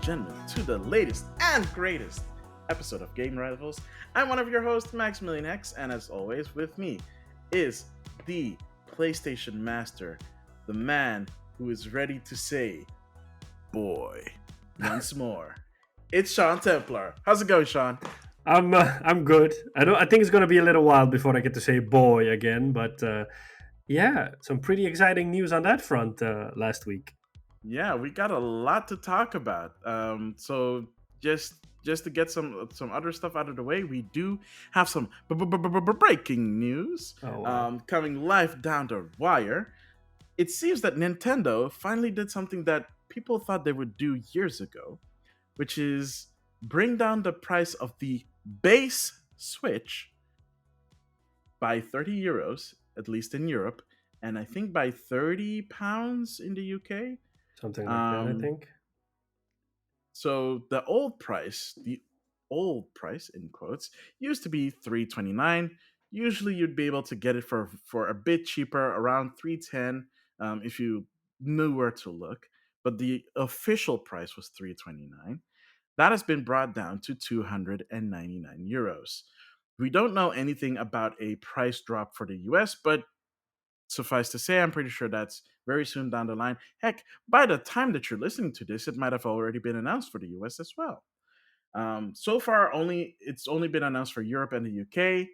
gentlemen, to the latest and greatest episode of Game Rivals. I'm one of your hosts, Maximilian X, and as always, with me is the PlayStation Master, the man who is ready to say, boy, once more. It's Sean Templar. How's it going, Sean? I'm good. I think it's gonna be a little while before I get to say boy again, but yeah, some pretty exciting news on that front last week. Yeah, we got a lot to talk about. So just to get some other stuff out of the way, we do have some breaking news Oh wow. coming live down the wire. It seems that Nintendo finally did something that people thought they would do years ago, which is bring down the price of the base Switch by 30 euros, at least in Europe, and I think by 30 pounds in the UK. Something like that, I Um, think. So the old price in quotes, used to be 329. Usually you'd be able to get it for a bit cheaper, around 310, if you knew where to look. But the official price was 329. That has been brought down to 299 euros. We don't know anything about a price drop for the US, but suffice to say, I'm pretty sure that's very soon down the line. Heck, by the time that you're listening to this, it might have already been announced for the US as well. So far, it's only been announced for Europe and the UK.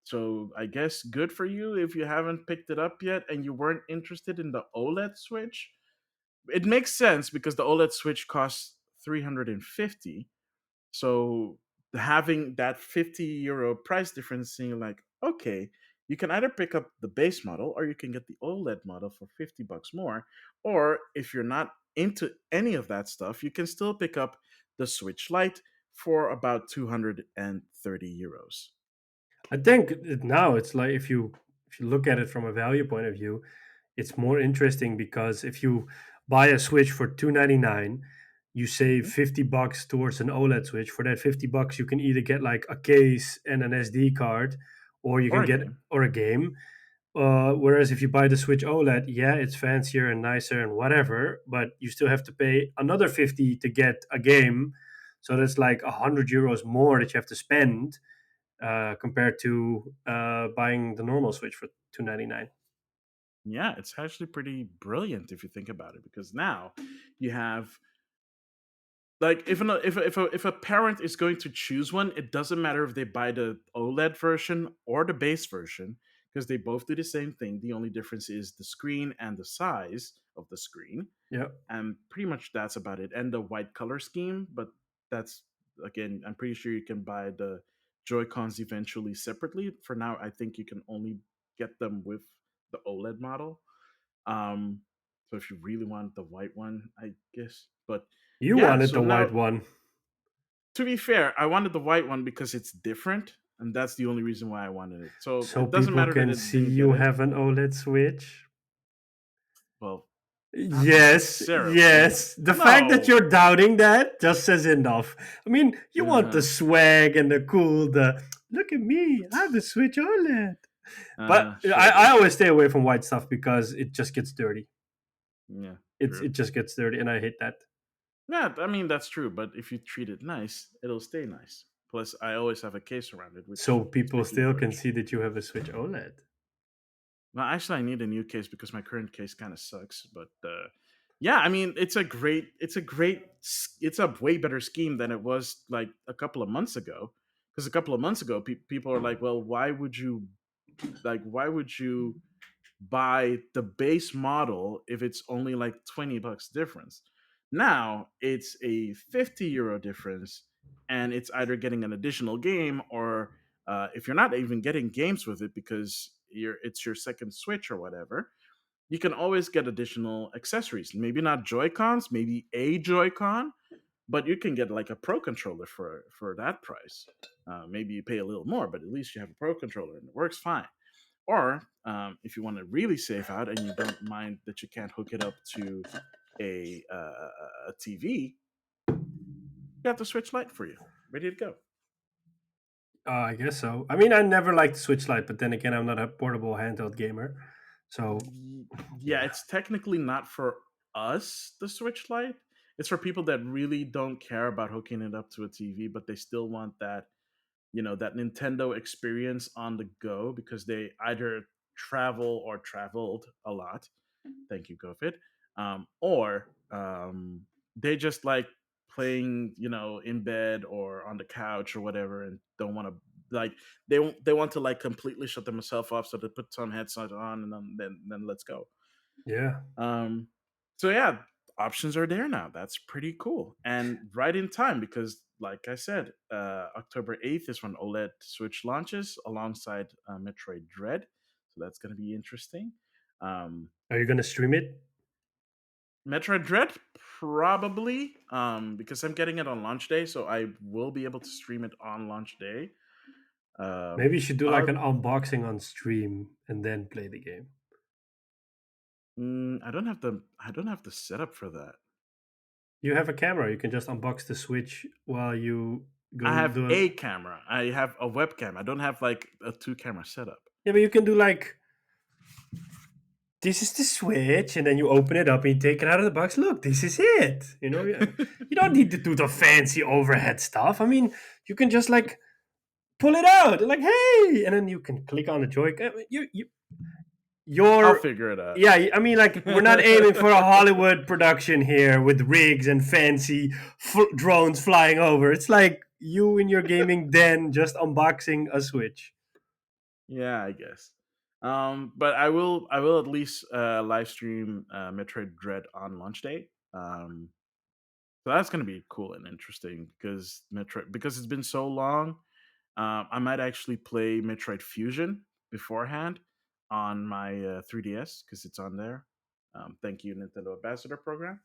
So I guess good for you if you haven't picked it up yet and you weren't interested in the OLED Switch. It makes sense because the OLED Switch costs 350. So having that 50 euro price difference, seeing like, okay, you can either pick up the base model or you can get the OLED model for 50 bucks more. Or if you're not into any of that stuff, you can still pick up the Switch Lite for about 230 euros. I think now it's like if you look at it from a value point of view, it's more interesting because if you buy a Switch for 299, you save Mhm. $50 towards an OLED Switch. For that $50, you can either get like a case and an SD card, or you Or can a get game. or a game. Whereas if you buy the Switch OLED, yeah, it's fancier and nicer and whatever, but you still have to pay another 50 to get a game. So that's like €100 more that you have to spend compared to buying the normal Switch for 299. Yeah, it's actually pretty brilliant if you think about it, because now you have, like, if a parent is going to choose one, it doesn't matter if they buy the OLED version or the base version, because they both do the same thing. The only difference is the screen and the size of the screen, Yeah. and pretty much that's about it. And the white color scheme, but that's, again, I'm pretty sure you can buy the Joy Cons eventually separately. For now, I think you can only get them with the OLED model. Um, so if you really want the white one, I guess, but You yeah. wanted So the white now, one. to be fair, I wanted the white one because it's different, and that's the only reason why I wanted it. So So it doesn't people matter that can it see didn't get you it. have an OLED Switch. Well, not Yes, necessarily. yes. The fact that No. you're doubting that just says enough. I mean, you want the Uh-huh. swag and the cool, the look at me, I have the Switch OLED. But Sure, I dude. always stay away from white stuff because it just gets dirty. Yeah, It true. just gets dirty, and I hate that. Yeah, I mean that's true. But if you treat it nice, it'll stay nice. Plus, I always have a case around it, which So is people pretty still can encouraging. see that you have a Switch OLED. Well, actually, I need a new case because my current case kind of sucks. But yeah, I mean, it's a way better scheme than it was like a couple of months ago. Because a couple of months ago, people are like, "Well, why would you buy the base model if it's only like 20 bucks difference?" Now it's a 50 euro difference, and it's either getting an additional game or if you're not even getting games with it because it's your second Switch or whatever, you can always get additional accessories. Maybe not Joy Cons, maybe a Joy-Con, but you can get like a Pro controller for that price. Maybe you pay a little more, but at least you have a Pro controller and it works fine. Or if you want to really save out and you don't mind that you can't hook it up to a TV, you got the Switch Lite for you, ready to go. I guess so. I mean, I never liked the Switch Lite, but then again, I'm not a portable handheld gamer. So Yeah, yeah, it's technically not for us, the Switch Lite. It's for people that really don't care about hooking it up to a TV, but they still want that, that Nintendo experience on the go because they either travel or traveled a lot. Thank you, COVID. Or they just like playing, in bed or on the couch or whatever, and don't want to like they want to like completely shut themselves off, so they put some headset on and then let's go. Yeah. Um, so yeah, options are there now. That's pretty cool and right in time because, like I said, October 8th is when OLED Switch launches alongside Metroid Dread. So that's going to be interesting. Um, Are you gonna stream it? Metroid Dread, probably, because I'm getting it on launch day, so I will be able to stream it on launch day. Maybe you should do like I'll, an unboxing on stream and then play the game. I don't have the setup for that. You have a camera. You can just unbox the Switch while you I go have do it. a camera. I have a webcam. I don't have like a two camera setup. Yeah, but you can do like this is the Switch, and then you open it up and you take it out of the box. Look, this is it. You don't need to do the fancy overhead stuff. I mean, you can just like pull it out, like hey, and then you can click on the joy. I'll You're figure it out. yeah. I mean, like we're not aiming for a Hollywood production here with rigs and fancy drones flying over. It's like you in your gaming den just unboxing a Switch. Yeah, I guess. But I will at least live stream Metroid Dread on launch day. So that's going to be cool and interesting because it's been so long. I might actually play Metroid Fusion beforehand on my 3DS because it's on there. Thank you, Nintendo Ambassador Program.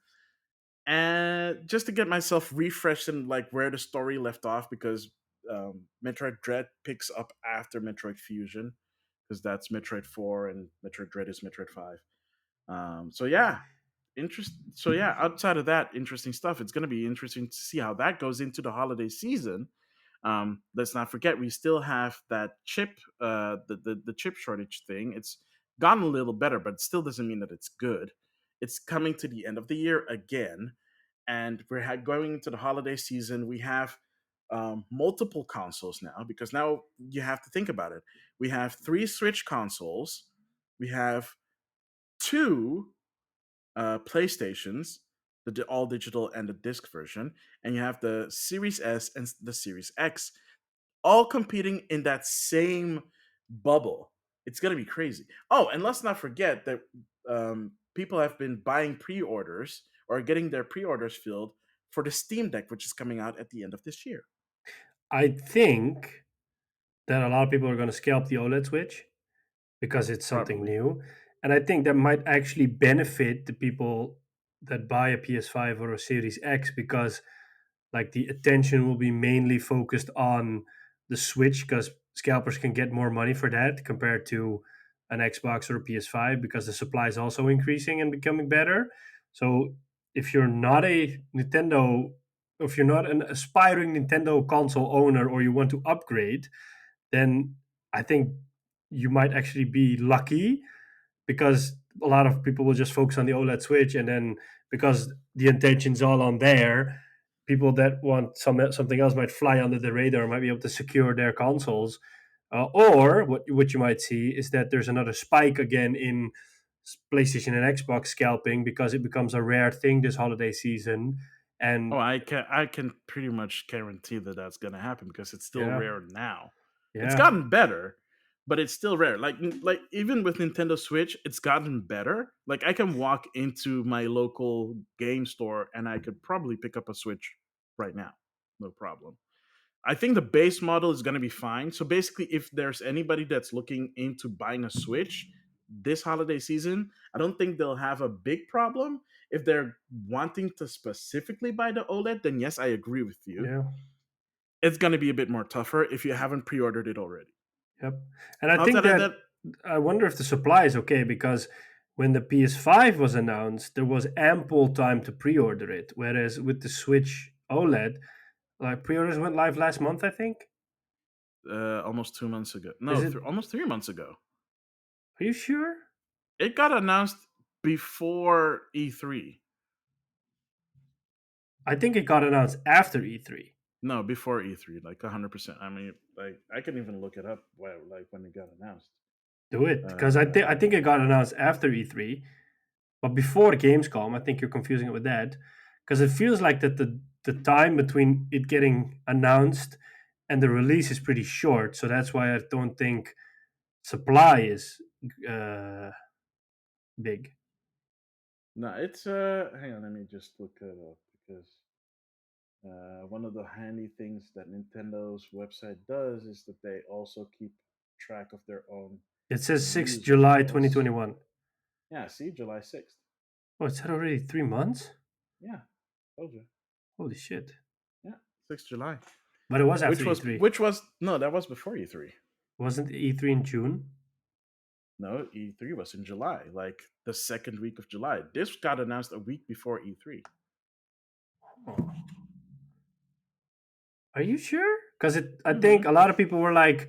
And just to get myself refreshed in like where the story left off, because Metroid Dread picks up after Metroid Fusion, because that's Metroid 4 and Metroid Dread is Metroid 5. So yeah, outside of that, interesting stuff. It's going to be interesting to see how that goes into the holiday season. Let's not forget we still have that chip, the chip shortage thing. It's gotten a little better, but it still doesn't mean that it's good. It's coming to the end of the year again, and we're going into the holiday season. We have multiple consoles now because now you have to think about it. We have three Switch consoles. We have two PlayStations, the all digital and the disc version, and you have the Series S and the Series X, all competing in that same bubble. It's gonna be crazy. Oh, and let's not forget that people have been buying pre-orders or getting their pre-orders filled for the Steam Deck, which is coming out at the end of this year. I think that a lot of people are going to scalp the OLED Switch because it's something Probably. new. And I think that might actually benefit the people that buy a PS5 or a Series X because like the attention will be mainly focused on the Switch because scalpers can get more money for that compared to an Xbox or a PS5 because the supply is also increasing and becoming better. So if you're not a Nintendo, if you're not an aspiring Nintendo console owner or you want to upgrade, then I think you might actually be lucky because a lot of people will just focus on the OLED Switch, and then because the intention's all on there, people that want something else might fly under the radar, might be able to secure their consoles. Or what you might see is that there's another spike again in PlayStation and Xbox scalping because it becomes a rare thing this holiday season. Oh, And I can pretty much guarantee that that's gonna happen because it's still yeah, rare now. It's yeah, gotten better, but it's still rare. Like even with Nintendo Switch, it's gotten better. Like I can walk into my local game store and I could probably pick up a Switch right now, no problem. I think the base model is going to be fine. So basically, if there's anybody that's looking into buying a Switch this holiday season, I don't think they'll have a big problem. If they're wanting to specifically buy the OLED, then yes, I agree with you. yeah. It's going to be a bit more tougher if you haven't pre-ordered it already. Yep. And I think Outside of that, that I wonder if the supply is okay because when the PS5 was announced, there was ample time to pre-order it. Whereas with the Switch OLED, like pre-orders went live last month, I think. almost 2 months ago, Is no, it? almost 3 months ago, Are you sure? it got announced before E3. I think it got announced after E3. No, before E3, like 100%. I mean, like I can even look it up. Like when it got announced. Do it because I Uh, think it got announced after E3, but before Gamescom. I think you're confusing it with that because it feels like that the time between it getting announced and the release is pretty short. So that's why I don't think supply is uh, big. no, it's hang on, let me just look it up because one of the handy things that Nintendo's website does is that they also keep track of their own It says 6th users July posts. 2021. Yeah, see, July 6th. Oh, it's had already 3 months. Yeah, told you. Holy shit! Yeah, 6th July. But it was after Which was E3. which was no, that was before E3. Wasn't E3 in June? No, E3 was in July, like the second week of July. This got announced a week before E3. Oh. Are you sure? Because I think Mm-hmm. a lot of people were like,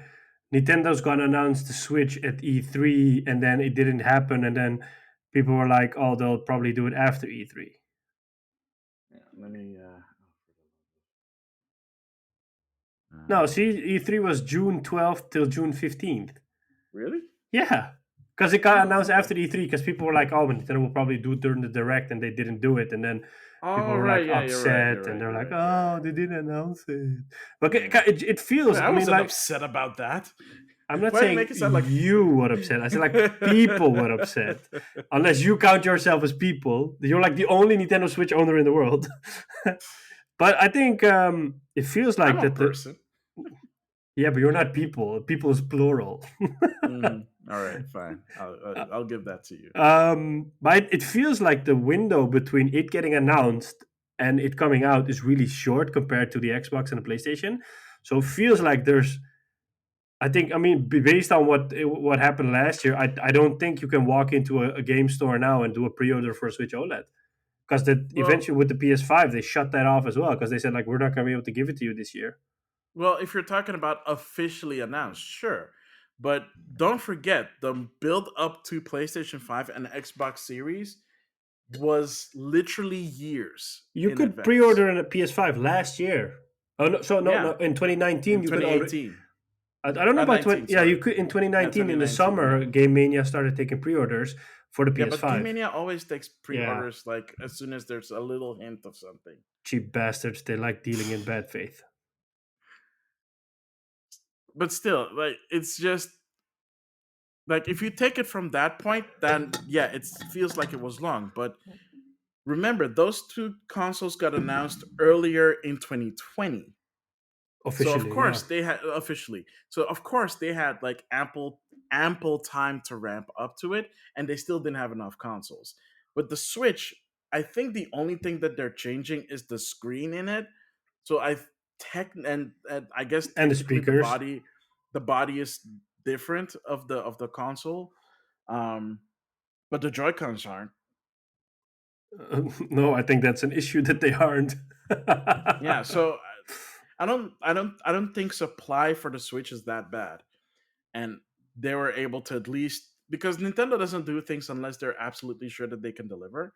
Nintendo's gonna announce the Switch at E3, and then it didn't happen, and then people were like, oh, they'll probably do it after E3. Yeah, let me. No, see, Uh, E3 was June 12th till June 15th. really? Yeah, because it got Oh, announced okay. after E3, because people were like, oh, Nintendo will probably do it during the direct, and they didn't do it, and then people All were like right. Yeah, you're right. You're upset, and right. they're You're like, right. Yeah, oh, yeah, they didn't announce it. But yeah. Yeah. it I feels, mean, I I mean, wasn't like, upset about that. I'm not Why do you saying make it sound like? you were upset. I said like people were upset. Unless you count yourself as people, you're like the only Nintendo Switch owner in the world. But I think it feels I'm like a that. person. Yeah, but you're not people. People is plural. All right, fine. I'll give that to you. But it feels like the window between it getting announced and it coming out is really short compared to the Xbox and the PlayStation. So it feels like there's I think, I mean, based on what happened last year, I don't think you can walk into a game store now and do a pre-order for a Switch OLED because that Well, eventually with the PS5 they shut that off as well because they said like we're not going to be able to give it to you this year. well, if you're talking about officially announced, sure. But don't forget the build up to PlayStation 5 and Xbox Series was literally years You in could advance. pre-order a PS5 last year. Oh no, so no, Yeah, no, in 2019 in you could already. 2018. I don't know about 20. 19, Yeah, you sorry. could in Yeah, 2019 in the 2019, summer. yeah. Game Mania started taking pre-orders for the Yeah, but Game PS5. Mania always takes Yeah, pre-orders like as soon as there's a little hint of something. cheap bastards. They like dealing in bad faith. But still, like it's just like if you take it from that point, then yeah, it feels like it was long. But remember, those two consoles got announced earlier in 2020. So of Officially, yeah. course they had officially. So of course they had like ample time to ramp up to it, and they still didn't have enough consoles. But the Switch, I think the only thing that they're changing is the screen in it. So and I guess And the technically speakers. the body is different of the console, um, but the Joy Cons aren't. No, I think that's an issue that they aren't. Yeah, so I don't think supply for the Switch is that bad, and they were able to at least because Nintendo doesn't do things unless they're absolutely sure that they can deliver.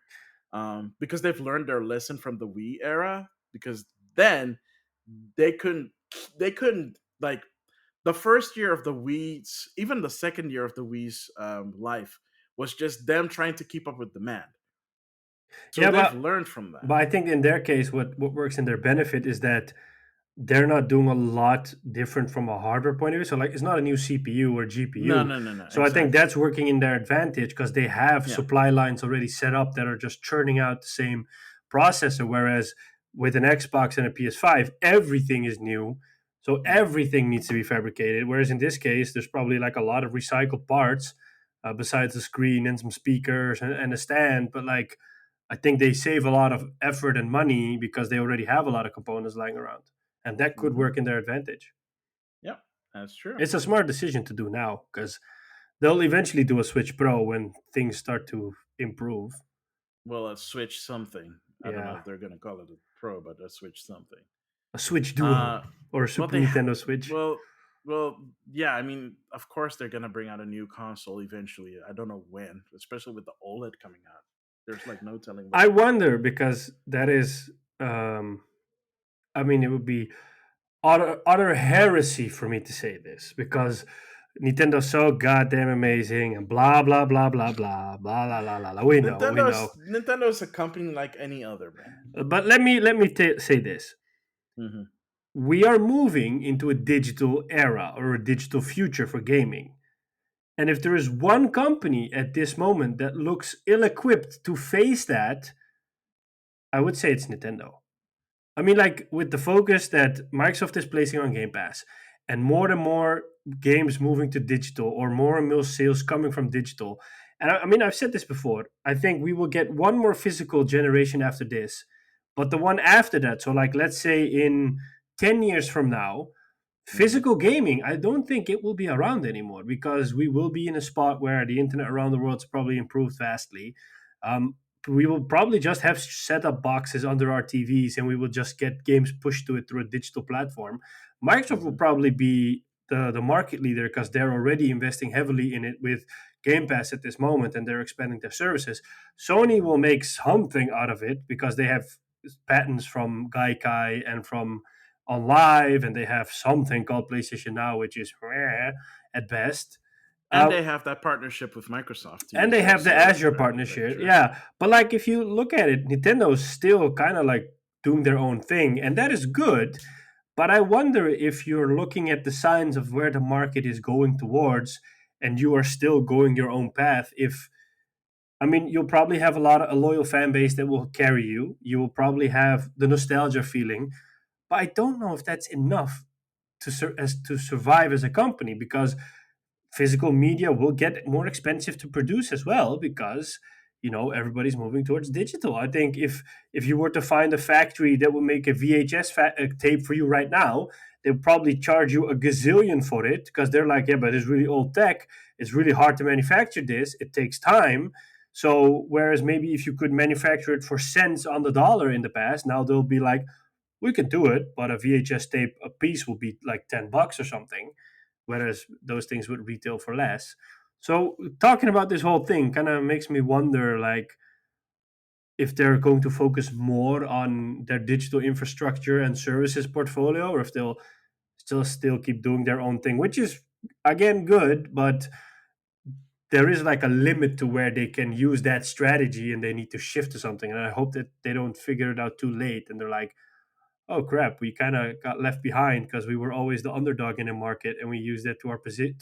Because they've learned their lesson from the Wii era. Because then they couldn't they couldn't like the first year of the Wii's, even the second year of the Wii's life was just them trying to keep up with demand. So Yeah, they've learned from that. but I think in their case, what works in their benefit is that they're not doing a lot different from a hardware point of view. So like it's not a new CPU or No, GPU. no, no, no. So I think Exactly. that's working in their advantage because they have Yeah. supply lines already set up that are just churning out the same processor. Whereas with an Xbox and a PS5, everything is new. So Yeah. everything needs to be fabricated. Whereas in this case, there's probably like a lot of recycled parts besides the screen and some speakers and a stand. But like I think they save a lot of effort and money because they already have a lot of components lying around, and that could Mm-hmm. work in their advantage. Yep. That's true. It's a smart decision to do now because they'll eventually do a Switch Pro when things start to improve. Well, a Switch something. I don't know Yeah, if they're gonna call it a Pro, but a Switch something. a Switch Duo Uh, or a well, Super Nintendo Switch. well, yeah. I mean, of course they're gonna bring out a new console eventually. I don't know when, especially with the OLED coming out. There's like no telling I when. wonder because that is. Um, I mean, it would be utter heresy for me to say this because Nintendo's so goddamn amazing and blah blah blah blah blah blah la la la la. We know. Nintendo is a company like any other, man. But let me say this: Hmm. we are moving into a digital era or a digital future for gaming. And if there is one company at this moment that looks ill equipped to face that, I would say it's Nintendo. I mean, like with the focus that Microsoft is placing on Game Pass, and more games moving to digital, or more and more sales coming from digital. And I mean, I've said this before. I think we will get one more physical generation after this, but the one after that. So, like, let's say in 10 years from now, Hmm. physical gaming, I don't think it will be around anymore because we will be in a spot where the internet around the world's probably improved vastly. Um, we will probably just have set up boxes under our TVs and we will just get games pushed to it through a digital platform. Microsoft will Hmm. probably be the market leader because they're already investing heavily in it with Game Pass at this moment and they're expanding their services. Sony will make something out of it because they have patents from Gaikai and from on live, and they have something called PlayStation Now, which is at best. And Uh, they have that partnership with Microsoft to and use they their have the Azure partnership, architecture. yeah. But like, if you look at it, Nintendo's still kind of like doing their own thing, and that is good. But I wonder if you're looking at the signs of where the market is going towards, and you are still going your own path. If I mean, you'll probably have a loyal fan base that will carry you. You will probably have the nostalgia feeling, but I don't know if that's enough to survive as a company because physical media will get more expensive to produce as well because everybody's moving towards digital. I think if you were to find a factory that would make a tape for you right now, they'll probably charge you a gazillion for it because they're like, yeah, but it's really old tech. It's really hard to manufacture this. It takes time. So whereas maybe if you could manufacture it for cents on the dollar in the past, now they'll be like, we can do it, but a VHS tape a piece will be like $10 or something, whereas those things would retail for less. So talking about this whole thing kind of makes me wonder, like, if they're going to focus more on their digital infrastructure and services portfolio, or if they'll still keep doing their own thing, which is again good, but there is like a limit to where they can use that strategy and they need to shift to something. And I hope that they don't figure it out too late and they're like, oh crap, we kind of got left behind because we were always the underdog in the market and we used that to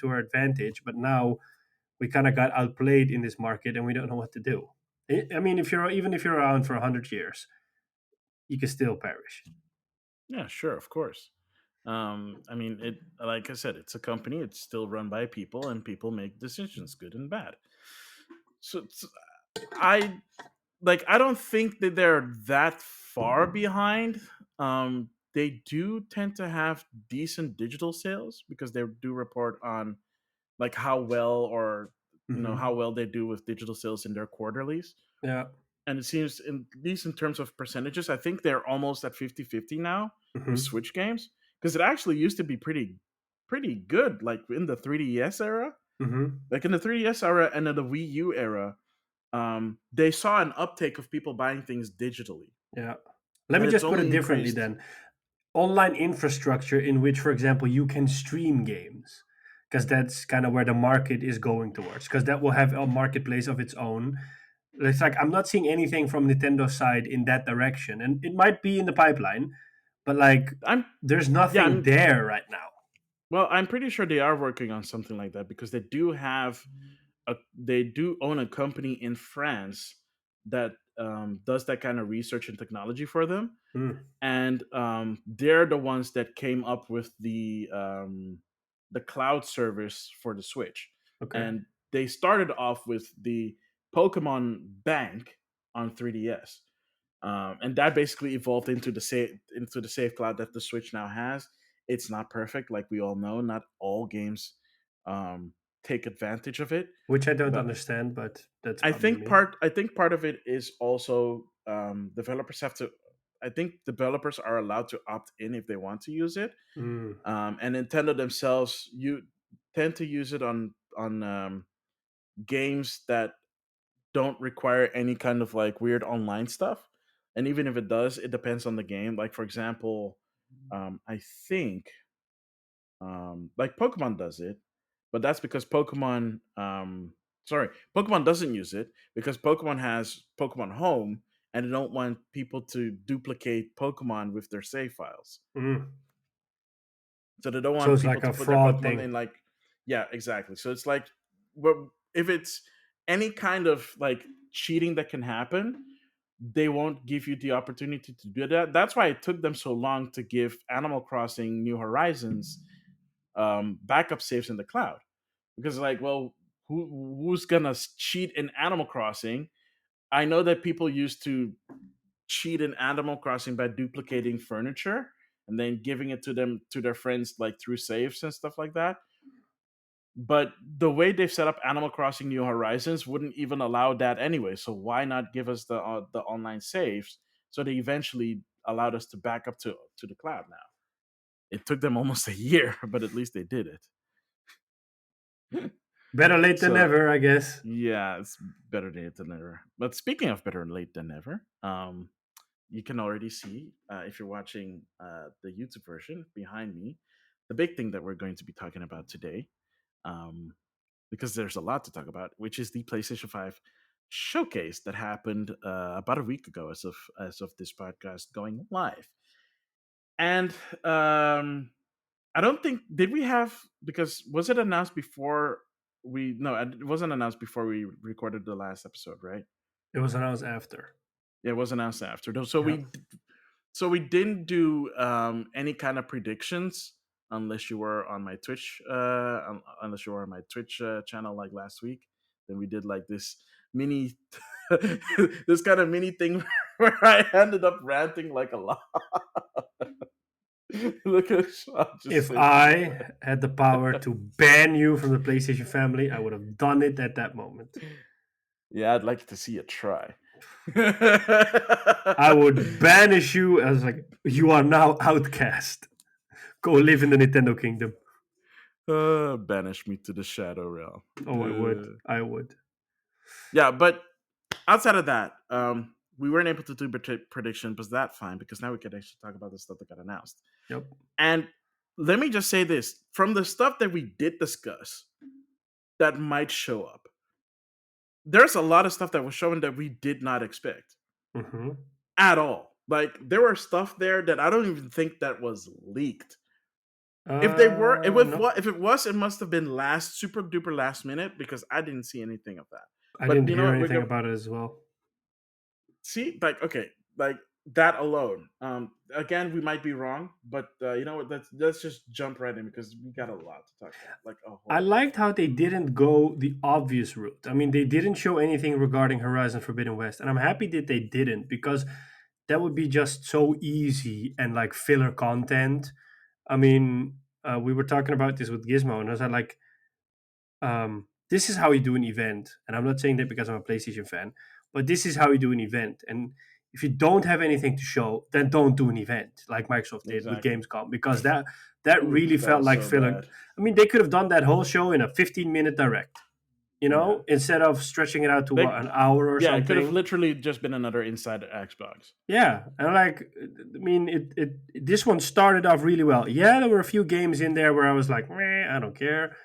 our advantage. But now we kind of got outplayed in this market and we don't know what to do. I mean, if you're around for 100 years, you can still perish. Yeah, sure, of course. I mean, it like I said, it's a company. It's still run by people, and people make decisions, good and bad. So I I don't think that they're that far behind. They do tend to have decent digital sales because they do report on like how well or Hmm. how well they do with digital sales in their quarterlies. Yeah. And it seems, in at least in terms of percentages, I think they're almost at 50-50 now with Hmm. Switch games, because it actually used to be pretty good, like in the 3DS era. Hmm. Like in the 3DS era and in the Wii U era, they saw an uptake of people buying things digitally, Yeah. Let me and it's just put only it differently increased. then. Online infrastructure in which, for example, you can stream games, because that's kind of where the market is going towards, because that will have a marketplace of its own. It's like I'm not seeing anything from Nintendo's side in that direction, and it might be in the pipeline, but like I'm there's Yeah, nothing there right now. well, I'm pretty sure they are working on something like that because they do own a company in France that does that kind of research and technology for them, Mm, and they're the ones that came up with the cloud service for the Switch, okay. and they started off with the Pokemon Bank on 3DS, and that basically evolved into the Safe Cloud that the Switch now has. It's not perfect, like we all know. Not all games um, take advantage of it, Which I don't but understand, but that's probably me. I think part of it is also developers have to. I think developers are allowed to opt in if they want to use it, Mm, and Nintendo themselves you tend to use it on games that don't require any kind of like weird online stuff. And even if it does, it depends on the game. Like for example, I think like Pokemon does it, but that's because Pokemon. Sorry, Pokemon doesn't use it because Pokemon has Pokemon Home, and they don't want people to duplicate Pokemon with their save files. Mm. So they don't So want it's people like to a put their fraud Pokemon thing. in like, yeah, exactly. So it's like, well, if it's any kind of like cheating that can happen, they won't give you the opportunity to do that. That's why it took them so long to give Animal Crossing New Horizons backup saves in the cloud, because like, well, who's gonna cheat in Animal Crossing? I know that people used to cheat in Animal Crossing by duplicating furniture and then giving it to them to their friends like through saves and stuff like that. But the way they've set up Animal Crossing New Horizons wouldn't even allow that anyway. So why not give us the online saves? So they eventually allowed us to back up to the cloud. Now it took them almost a year, but at least they did it. Better late than So never, I guess. yeah, it's better late than never. But speaking of better late than never, you can already see if you're watching the YouTube version behind me, the big thing that we're going to be talking about today, um, because there's a lot to talk about, which is the PlayStation 5 showcase that happened about a week ago, as of this podcast going live. And I don't think did we have, because was it announced before we no it wasn't announced before we recorded the last episode, right? It was announced after. Yeah, it was announced after. So Yeah. we didn't do any kind of predictions unless you were on my Twitch unless you were on my Twitch channel like last week. Then we did like this mini this kind of mini thing where I ended up ranting like a lot. Look at Sean just If sitting I had the power to ban you from the PlayStation family, I would have done it at that moment. there. Yeah, I'd like to see you try. I would banish you as like you are now outcast. Go live in the Nintendo kingdom. Banish me to the shadow realm. Oh, I would. I would. Yeah, but outside of that, we weren't able to do prediction, but that's fine because now we can actually talk about the stuff that got announced. Yep. And let me just say this: from the stuff that we did discuss that might show up, there's a lot of stuff that was shown that we did not expect Mm-hmm. at all. Like there were stuff there that I don't even think that was leaked. If they were, No, if it was, it must have been last super duper last minute because I didn't see anything of that. I But didn't you know hear what? We're anything gonna about it as well. see, like, okay, like that alone. Again, we might be wrong, but you know what? Let's just jump right in because we got a lot to talk about, like a I whole lot. liked how they didn't go the obvious route. I mean, they didn't show anything regarding Horizon Forbidden West, and I'm happy that they didn't because that would be just so easy and like filler content. I mean, we were talking about this with Gizmo, and I was like, this is how you do an event. And I'm not saying that because I'm a PlayStation fan, but this is how you do an event. And if you don't have anything to show, then don't do an event like Microsoft did with Exactly. Gamescom because that really Oof, that felt was like so filler. bad. I mean, they could have done that whole show in a 15-minute direct, Yeah, instead of stretching it out to they, what, an hour or yeah, it could have something. literally just been another inside Xbox. Yeah, and like, I mean, this one started off really well. Yeah, there were a few games in there where I was like, meh, I don't care.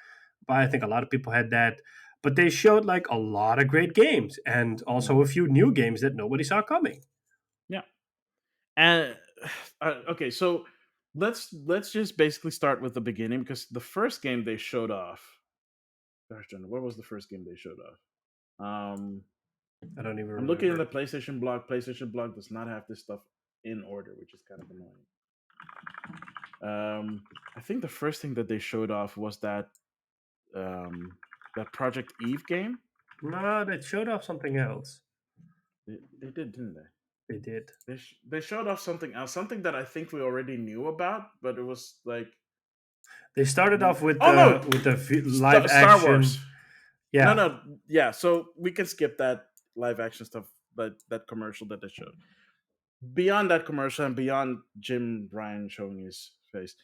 But I think a lot of people had that. But they showed like a lot of great games and also Mhm. a few new games that nobody saw coming. Yeah, and okay, so let's just basically start with the beginning because the first game they showed off. Gosh, John, what was the first game they showed off? Um, I don't even I'm looking at the remember. PlayStation blog. PlayStation blog does not have this stuff in order, which is kind of annoying. I think the first thing that they showed off was that Project Eve game. No, they showed off something else. They did, didn't they? They did. They showed off something else, something that I think we already knew about, but it was like, They started off oh no, with the live Star Wars. action. No, Yeah, no, yeah. So we can skip that live action stuff, that commercial that they showed. Beyond that commercial and beyond Jim Ryan showing his face,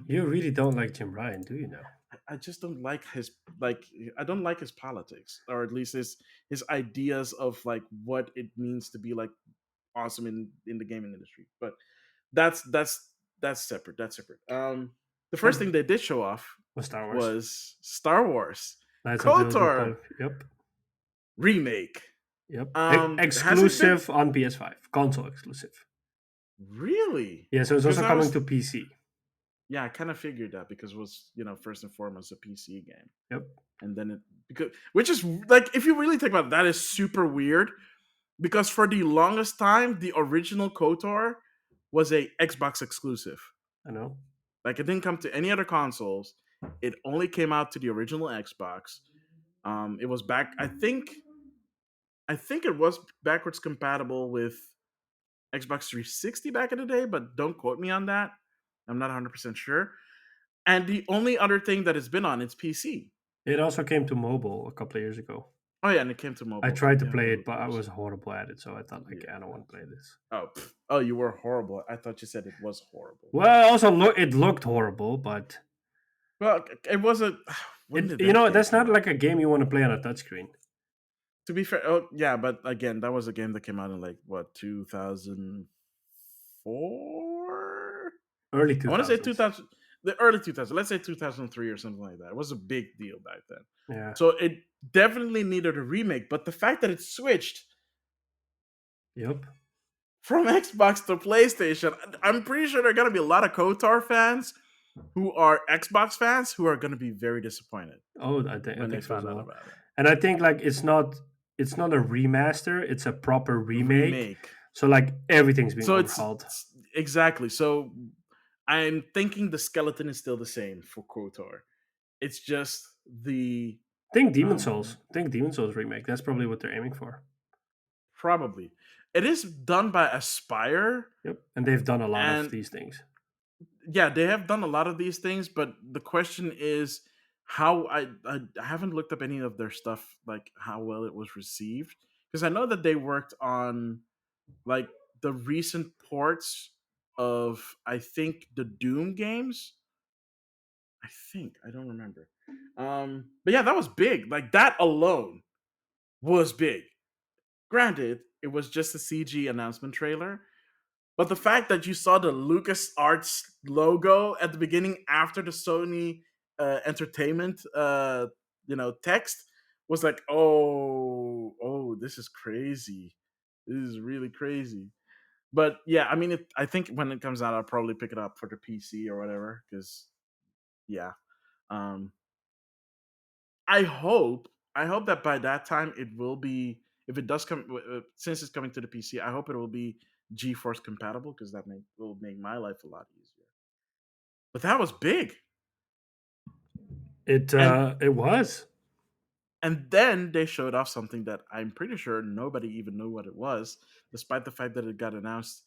you really don't like Jim Ryan, do you now? I just don't like his like I don't like his politics, or at least his ideas of like what it means to be like awesome in the gaming industry. But that's separate. That's separate. The first thing And they did show off with Star Wars, was Star Wars Knights of the Old KOTOR Republic. Yep, remake. yep. Has it been Exclusive on PS5, console exclusive. really? Yeah, so it's Because also I coming was to PC. yeah, I kind of figured that because it was first and foremost a PC game, Yep, and then it because which is like if you really think about it, that is super weird because for the longest time the original KOTOR was a Xbox exclusive. I know. Like it didn't come to any other consoles. It only came out to the original Xbox. It was back. I think it was backwards compatible with Xbox 360 back in the day, but don't quote me on that. I'm not 100% sure. And the only other thing that it's been on it's PC. It also came to mobile a couple of years ago. Oh yeah, and it came to I mobile too. tried to Yeah, play mobile it, but I games. was horrible at it, so I thought like, I don't Yeah. want to play this. Oh, oh, you were horrible. I thought you said it was horrible. Well, also it looked horrible, but Well, it was a. When it did that game that's come not out? like a game you want to play on a touchscreen. To be fair, oh yeah, but again, that was a game that came out in like what 2004. Early I want to say 2000s. 2000, the early 2000s. Let's say 2003 or something like that. It was a big deal back then. Yeah. So it definitely needed a remake. But the fact that it switched Yep. from Xbox to PlayStation, I'm pretty sure there are going to be a lot of KOTOR fans who are Xbox fans who are going to be very disappointed Oh, I when they think so as found out well. about it. And I think like it's not a remaster, it's a proper remake. Remake. So like everything's being So overhauled. exactly. So I'm thinking the skeleton is still the same for KOTOR. It's just the Think Demon um Souls. Think Demon Souls remake. That's probably what they're aiming for. probably it is done by Aspire, Yep. And they've done a lot of and these things. yeah, they have done a lot of these things, but the question is how I haven't looked up any of their stuff like how well it was received because I know that they worked on like the recent ports of I think the Doom games. I think I don't remember. But yeah, that was big. Like that alone was big. Granted, it was just a CG announcement trailer, but the fact that you saw the Lucas Arts logo at the beginning after the Sony Entertainment, text was like, oh, this is crazy. This is really crazy. But yeah, I mean, I think when it comes out, I'll probably pick it up for the PC or whatever. Because yeah, um, I hope that by that time it will be if it does come since it's coming to the PC. I hope it will be GeForce compatible because will make my life a lot easier. But that was big, and It was. then they showed off something that I'm pretty sure nobody even knew what it was, despite the fact that it got announced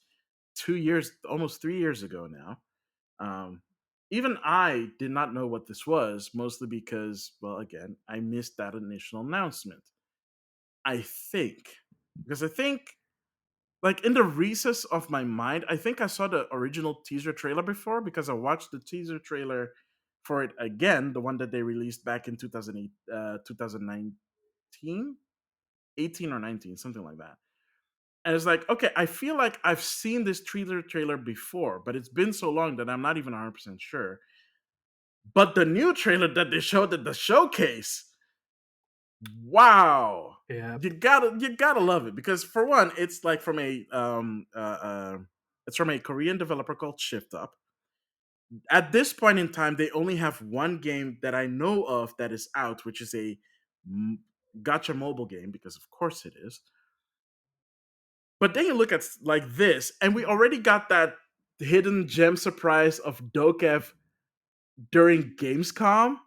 2 years, almost 3 years ago now. Um, Even I did not know what this was, mostly because, well, again, I missed that initial announcement. I think because I think like in the recess of my mind, I think I saw the original teaser trailer before because I watched the teaser trailer for it again, the one that they released back in 2008, 2019, 18 or 19, something like that. And it's like, okay, I feel like I've seen this trailer before, but it's been so long that I'm not even 100% sure. But the new trailer that they showed at the showcase, wow, Yeah. you gotta love it because for one, it's like from a it's from a Korean developer called Shift Up. At this point in time, they only have one game that I know of that is out, which is a gotcha mobile game because of course it is. But then you look at like this, and we already got that hidden gem surprise of Dokev during Gamescom.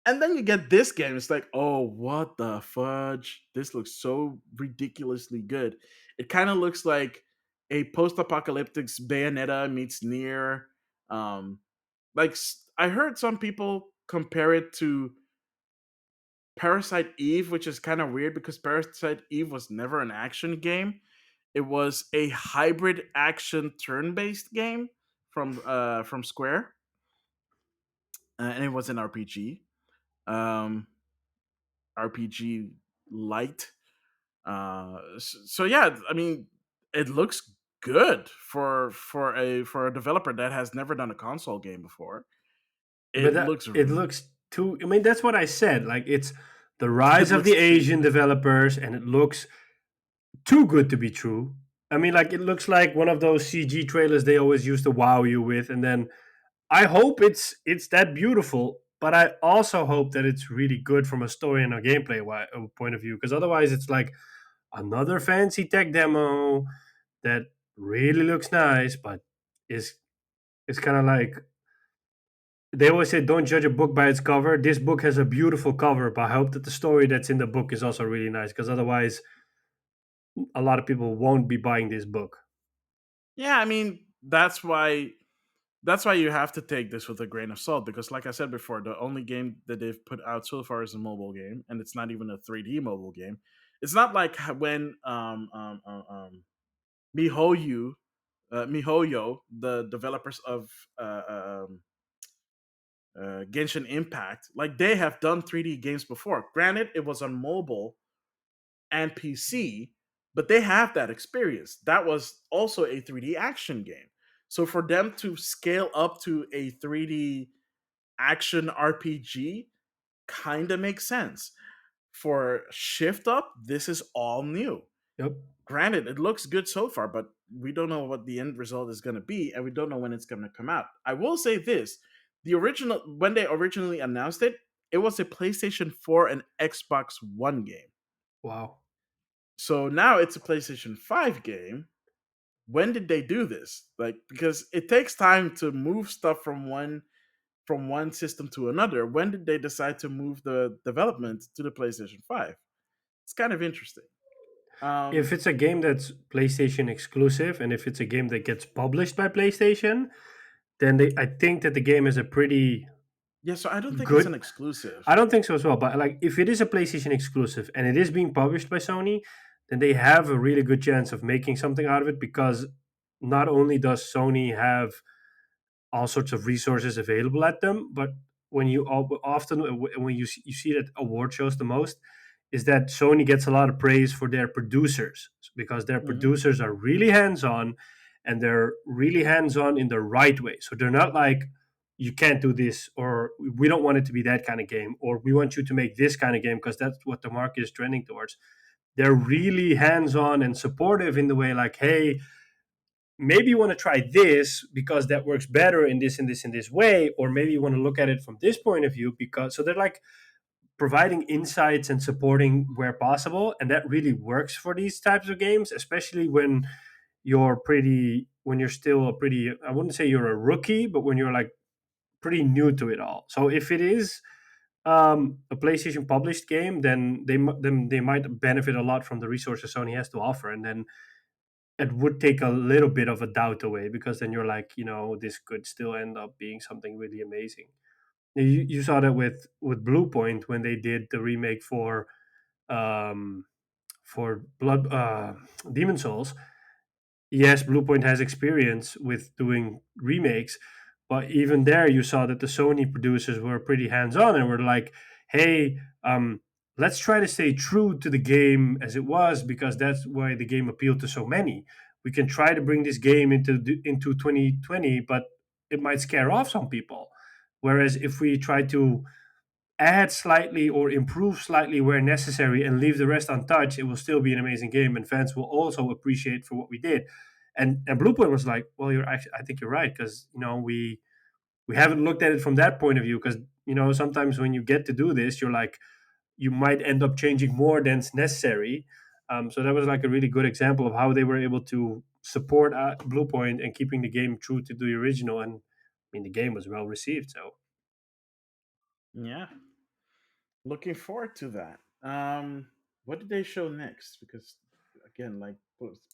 And then you get this game. It's like, oh, what the fudge? This looks so ridiculously good. It kind of looks like a post-apocalyptic Bayonetta meets Near. Like I heard some people compare it to Parasite Eve, which is kind of weird because Parasite Eve was never an action game. It was a hybrid action turn-based game from Square, and it was an RPG. Um, RPG light. So yeah, I mean, it looks good for a developer that has never done a console game before. But It looks it looks too. I mean, that's what I said. Like it's the rise it of the looks too Asian good. developers, and it looks too good to be true. I mean, like it looks like one of those CG trailers they always used to wow you with, and then I hope it's that beautiful. But I also hope that it's really good from a story and a gameplay point of view, because otherwise it's like another fancy tech demo that really looks nice, but is it's kind of like they always say don't judge a book by its cover. This book has a beautiful cover, but I hope that the story that's in the book is also really nice, because otherwise a lot of people won't be buying this book. Yeah, I mean, that's why you have to take this with a grain of salt because, like I said before, the only game that they've put out so far is a mobile game, and it's not even a 3D mobile game. It's not like when MiHoYo, MiHoYo, the developers of Genshin Impact, like they have done 3D games before. Granted, it was on mobile and PC, but they have that experience. That was also a 3D action game. So for them to scale up to a 3D action RPG kind of makes sense. For Shift Up, this is all new. Yep. Granted, it looks good so far, but we don't know what the end result is going to be, and we don't know when it's going to come out. I will say this: the original, when they originally announced it, it was a PlayStation 4 and Xbox One game. Wow. So now it's a PlayStation 5 game. When did they do this? Like, because it takes time to move stuff from one system to another. When did they decide to move the development to the PlayStation 5? It's kind of interesting. If Um, it's a game that's PlayStation exclusive, and if it's a game that gets published by PlayStation, then I think that the game is a pretty yeah, so I don't think it's an good. exclusive. I don't think so as well, but like if it is a PlayStation exclusive and it is being published by Sony, then they have a really good chance of making something out of it, because not only does Sony have all sorts of resources available at them, but when you often when you see that award shows the most is that Sony gets a lot of praise for their producers, because their Hmm. producers are really hands on, and they're really hands on in the right way. So they're not like you can't do this, or we don't want it to be that kind of game, or we want you to make this kind of game because that's what the market is trending towards. They're really hands on and supportive in the way like, hey, maybe you want to try this because that works better in this and this and this way, or maybe you want to look at it from this point of view, because so they're like providing insights and supporting where possible, and that really works for these types of games, especially when you're still a pretty, I wouldn't say you're a rookie, but when you're like pretty new to it all. So if it is a PlayStation published game, then they might benefit a lot from the resources Sony has to offer, and then it would take a little bit of a doubt away, because then you're like, this could still end up being something really amazing. You saw that with Blue Point when they did the remake um, for Blood Demon Souls. Yes, Bluepoint has experience with doing remakes, but even there, you saw that the Sony producers were pretty hands on and were like, "Hey, let's try to stay true to the game as it was, because that's why the game appealed to so many. We can try to bring this game into 2020, but it might scare off some people. Whereas if we try to add slightly or improve slightly where necessary and leave the rest untouched, it will still be an amazing game, and fans will also appreciate for what we did." And Bluepoint was like, "Well, you're actually, I think you're right, because we haven't looked at it from that point of view, because sometimes when you get to do this, you're like you might end up changing more than's necessary." So that was like a really good example of how they were able to support Bluepoint and keeping the game true to the original. And I mean, the game was well received. So Yeah, looking forward to that. What did they show next? Because again, like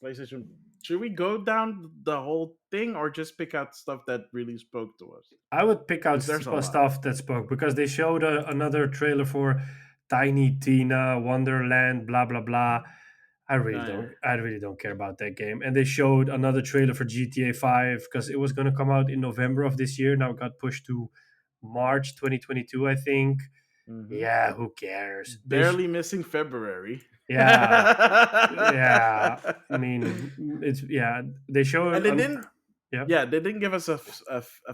PlayStation, should we go down the whole thing or just pick out stuff that really spoke to us? I would pick out Because there's a lot. stuff that spoke, because they showed another trailer for Tiny Tina Wonderland, blah blah blah. Oh yeah. I really don't care about that game. And they showed another trailer for GTA 5, because it was going to come out in November of this year. Now it got pushed to March 2022, I think. Hmm. Yeah, who cares? Barely missing February. Yeah, yeah. I mean, it's yeah. They showed. And they didn't. Yeah, Yeah, they didn't give us a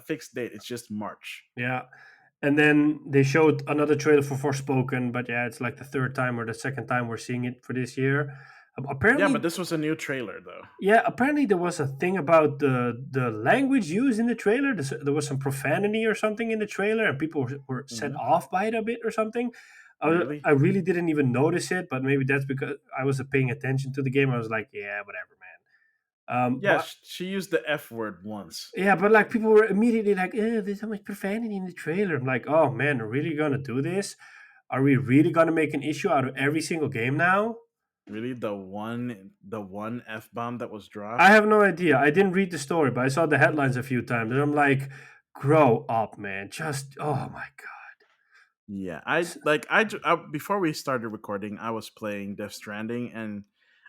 fixed date. It's just March. yeah. And then they showed another trailer for Forspoken, but yeah, it's like the third time or the second time we're seeing it for this year. Yeah, but Apparently, this was a new trailer though. yeah, apparently there was a thing about the language used in the trailer. There was some profanity or something in the trailer, and people were set Hmm. off by it a bit or something. I Really? really didn't even notice it, but maybe that's because I wasn't paying attention to the game. I was like, yeah, whatever, man. Yeah, But she used the F word once. yeah, but like people were immediately like, there's so much profanity in the trailer. I'm like, oh man, are we really gonna do this? Are we really gonna make an issue out of every single game now? Really, the one F bomb that was I dropped. have no idea. I didn't read the story, but I saw the headlines a few times, and I'm like, grow up, man. Just oh my Yeah, god. before we started recording, I was playing Death Stranding, and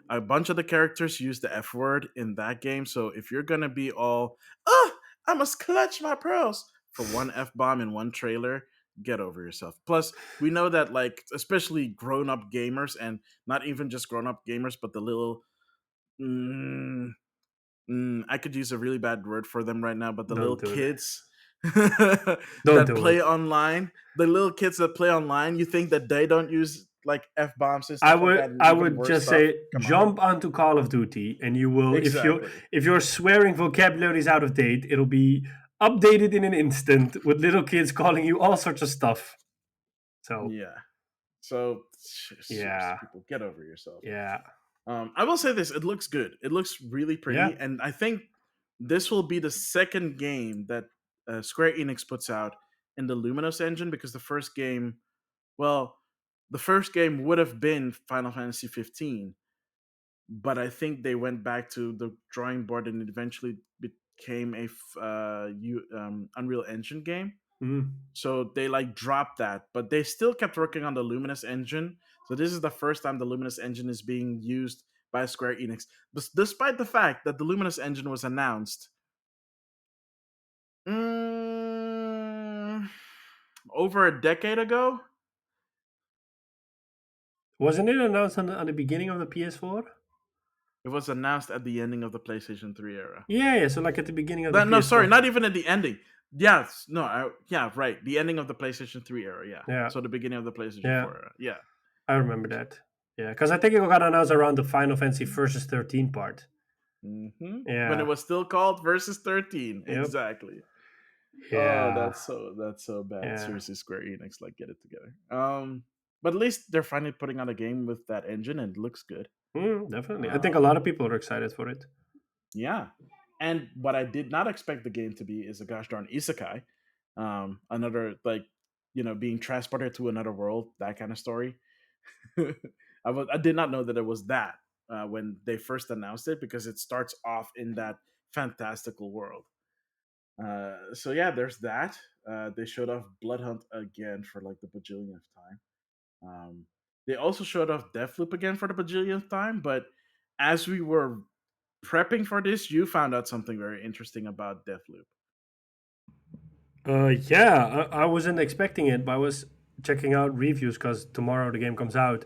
a bunch of the characters use the F word in that game. So if you're gonna be all, oh, I must clutch my pearls for one F bomb in one trailer, get over yourself. Plus, we know that like especially grown up gamers, and not even just grown up gamers, but the little mm, I could use a really bad word for them right now, but the little Don't do it. kids Don't that do play it. online, the little kids that play online, you think that they don't use like F bombs and stuff like that and I even would worse just stuff? say Come on. jump onto Call of Duty, and you will Exactly. if your swearing vocabulary is out of date, it'll be updated in an instant with little kids calling you all sorts of stuff. So Yeah. So seriously, yeah, people, get over yourself. yeah, I will say this: it looks good. It looks really yeah. pretty, and I think this will be the second game that Square Enix puts out in the Luminous engine because the first game, well, the first game would have been Final Fantasy 15, but I think they went back to the drawing board and it eventually became Unreal Engine game. Mm. So they like dropped that, but they still kept working on the Luminous engine. So this is the first time the Luminous engine is being used by Square Enix, despite the fact that the Luminous engine was announced mm, over a decade ago. Wasn't it announced on the beginning of the PS4? It was announced at the ending of the PlayStation 3 era. Yeah, yeah. So like at the beginning of the No, sorry, PS4. not even at the ending. Yes, no, yeah, right. The ending of the PlayStation 3 era, yeah. Yeah, So the beginning of the PlayStation yeah. 4 era, yeah. I remember that. Yeah, because I think it got announced around the Final Fantasy versus 13 part. When it Yeah. was still called Versus 13, Yep. exactly. Oh, Yeah. that's so bad. Yeah. Seriously, Square Enix, like get it together. But at least they're finally putting out a game with that engine and it looks good. Definitely. I think a lot Um, of people are excited for it. yeah. And what I did not expect the game to be is a gosh darn isekai. Another like being transported to another world, that kind of story. I did not know that it was that when they first announced it because it starts off in that fantastical world. So yeah, there's that. They showed off Blood Hunt again for like the bajillionth time. They also showed off Deathloop again for the bajillionth time. But as we were prepping for this, you found out something very interesting about Deathloop. Yeah, I wasn't expecting it, but I was checking out reviews because tomorrow the game comes out.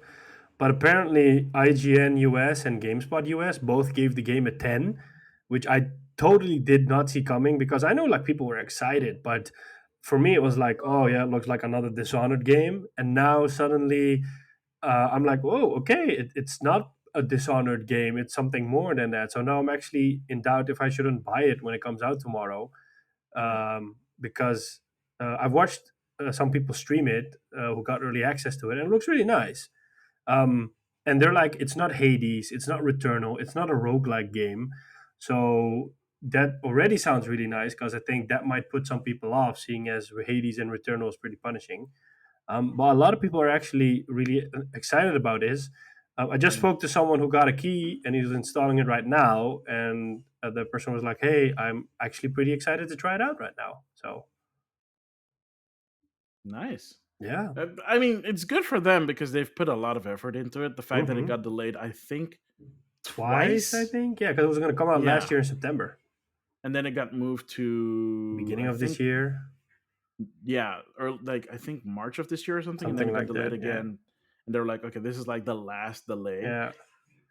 But apparently, IGN US and GameSpot US both gave the game a 10, which I totally did not see coming because I know like people were excited, but for me it was like, oh yeah, it looks like another Dishonored game. And now suddenly I'm like, oh, okay, it's not a Dishonored game, it's something more than that. So now I'm actually in doubt if I shouldn't buy it when it comes out tomorrow because I've watched some people stream it who got early access to it, and it looks really nice. And they're like, it's not Hades, it's not Returnal, it's not a roguelike game. So that already sounds really nice because I think that might put some people off, seeing as Hades and Returnal is pretty punishing. But a lot of people are actually really excited about this. I just Mm, spoke to someone who got a key and he's installing it right now, and the person was like, "Hey, I'm actually pretty excited to try it out right now." So nice. yeah, I mean, it's good for them because they've put a lot of effort into it. The fact that it hmm got delayed, I think, twice I twice. think. Yeah, because it was going to come out last Yeah, year in September, and then it got moved to beginning I of this think year, yeah, or like I think March of this year or something, and then something it got like delayed that. Yeah. again. and they're like, okay, this is like the last delay. Yeah.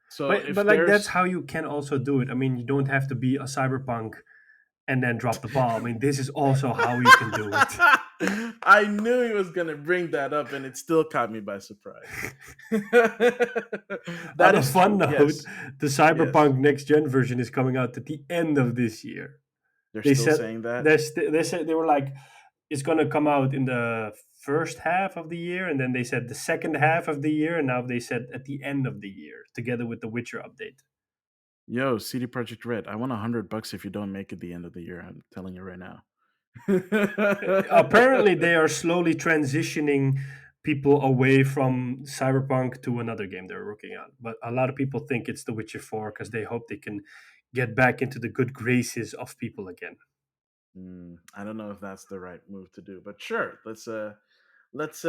So But if like that's there's how you can also do it. I mean, you don't have to be a cyberpunk and then drop the ball. I mean, this is also how you can do it. I knew he was gonna bring that up, and it still caught me by surprise. That On a is fun true. note, Yes, the yes. Cyberpunk next gen version is coming out at the end of this year. They're They still said saying that. they said they were like it's gonna come out in the first half of the year, and then they said the second half of the year, and now they said at the end of the year, together with the Witcher update. Yo, CD Project Red, I want $100 if you don't make it the end of the year. I'm telling you right now. Apparently, they are slowly transitioning people away from Cyberpunk to another game they're working on. But a lot of people think it's The Witcher 4 because they hope they can get back into the good graces of people again. I don't know if that's the right move to do, but sure. Let's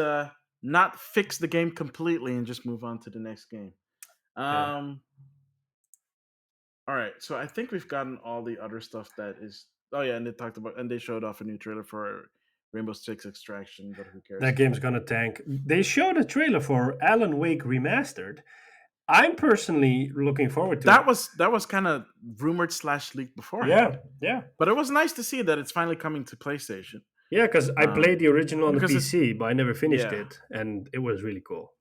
not fix the game completely and just move on to the next game. Yeah. Um, all right. So I think we've gotten all the other stuff that is. Oh yeah, and they showed off a new trailer for Rainbow Six Extraction, but who cares? That game's gonna tank. They showed a trailer for Alan Wake Remastered. I'm personally looking forward to it. That was kind of rumored slash leaked beforehand, Yeah, yeah, but it was nice to see that it's finally coming to PlayStation. yeah. Because I played the original on the Because it's PC, but I never finished yeah, it, and it was really cool.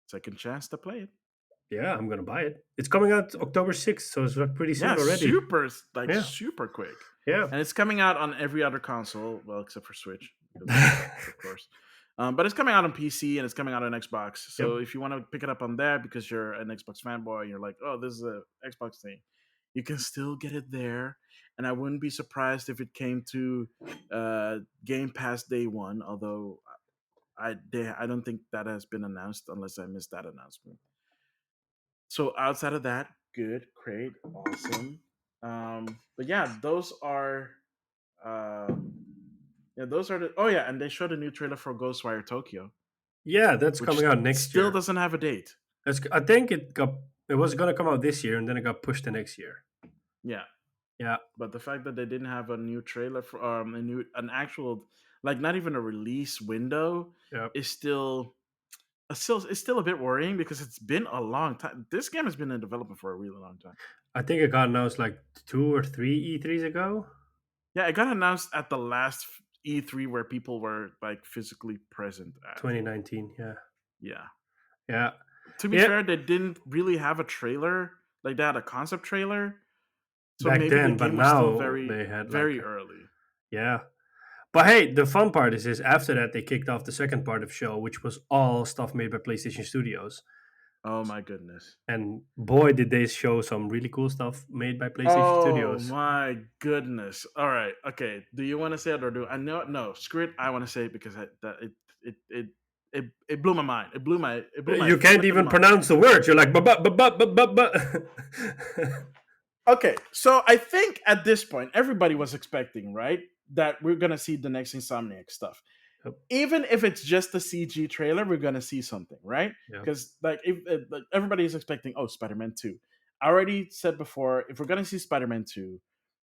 second chance to play it. Yeah, I'm gonna buy it. It's coming out October 6th, so it's like pretty Yeah, soon already. Yeah, super quick, yeah. and it's coming out on every other console, well, except for Switch, because of course. But it's coming out on PC and it's coming out on Xbox. Yep. So if you want to pick it up on there because you're an Xbox fanboy and you're like, oh, this is a Xbox thing, you can still get it there. And I wouldn't be surprised if it came to Game Pass day one. Although I don't think that has been announced unless I missed that announcement. So outside of that, good, great, awesome. But yeah, um, those are the. Oh yeah, and they showed a new trailer for Ghostwire Tokyo, Yeah, that's which coming out next still year. doesn't have a date. I think it was gonna come out this year, and then it got pushed to next year. Yeah, Yeah, but the fact that they didn't have a new trailer for an actual, like, not even a release window yeah. is still it's still a bit worrying because it's been a long time. This game has been in development for a really long time. I think it got announced like 2 or 3 E3s ago. Yeah, it got announced at the last E3 where people were like physically present at. 2019. Yeah, Yeah. yeah, To be yeah. fair, they didn't really have a trailer. Like they had a concept trailer. So Back maybe the then, but game was still now very, they had like very early. yeah. But hey, the fun part is after that they kicked off the second part of show, which was all stuff made by PlayStation Studios. Oh my goodness. And boy, did they show some really cool stuff made by PlayStation Oh Studios. my goodness. All right. Okay. Do you want to say it or do I know? No, screw it. I want to say it because it it it blew my mind. You can't flipping even mind. pronounce the words. You're like, but. Okay, so I think at this point everybody was expecting, right, that we're gonna see the next Insomniac stuff. Yep, Even if it's just a CG trailer, we're gonna see something, right? yep. Because like everybody is expecting, oh, Spider-Man 2. I already said before, if we're gonna see Spider-Man 2,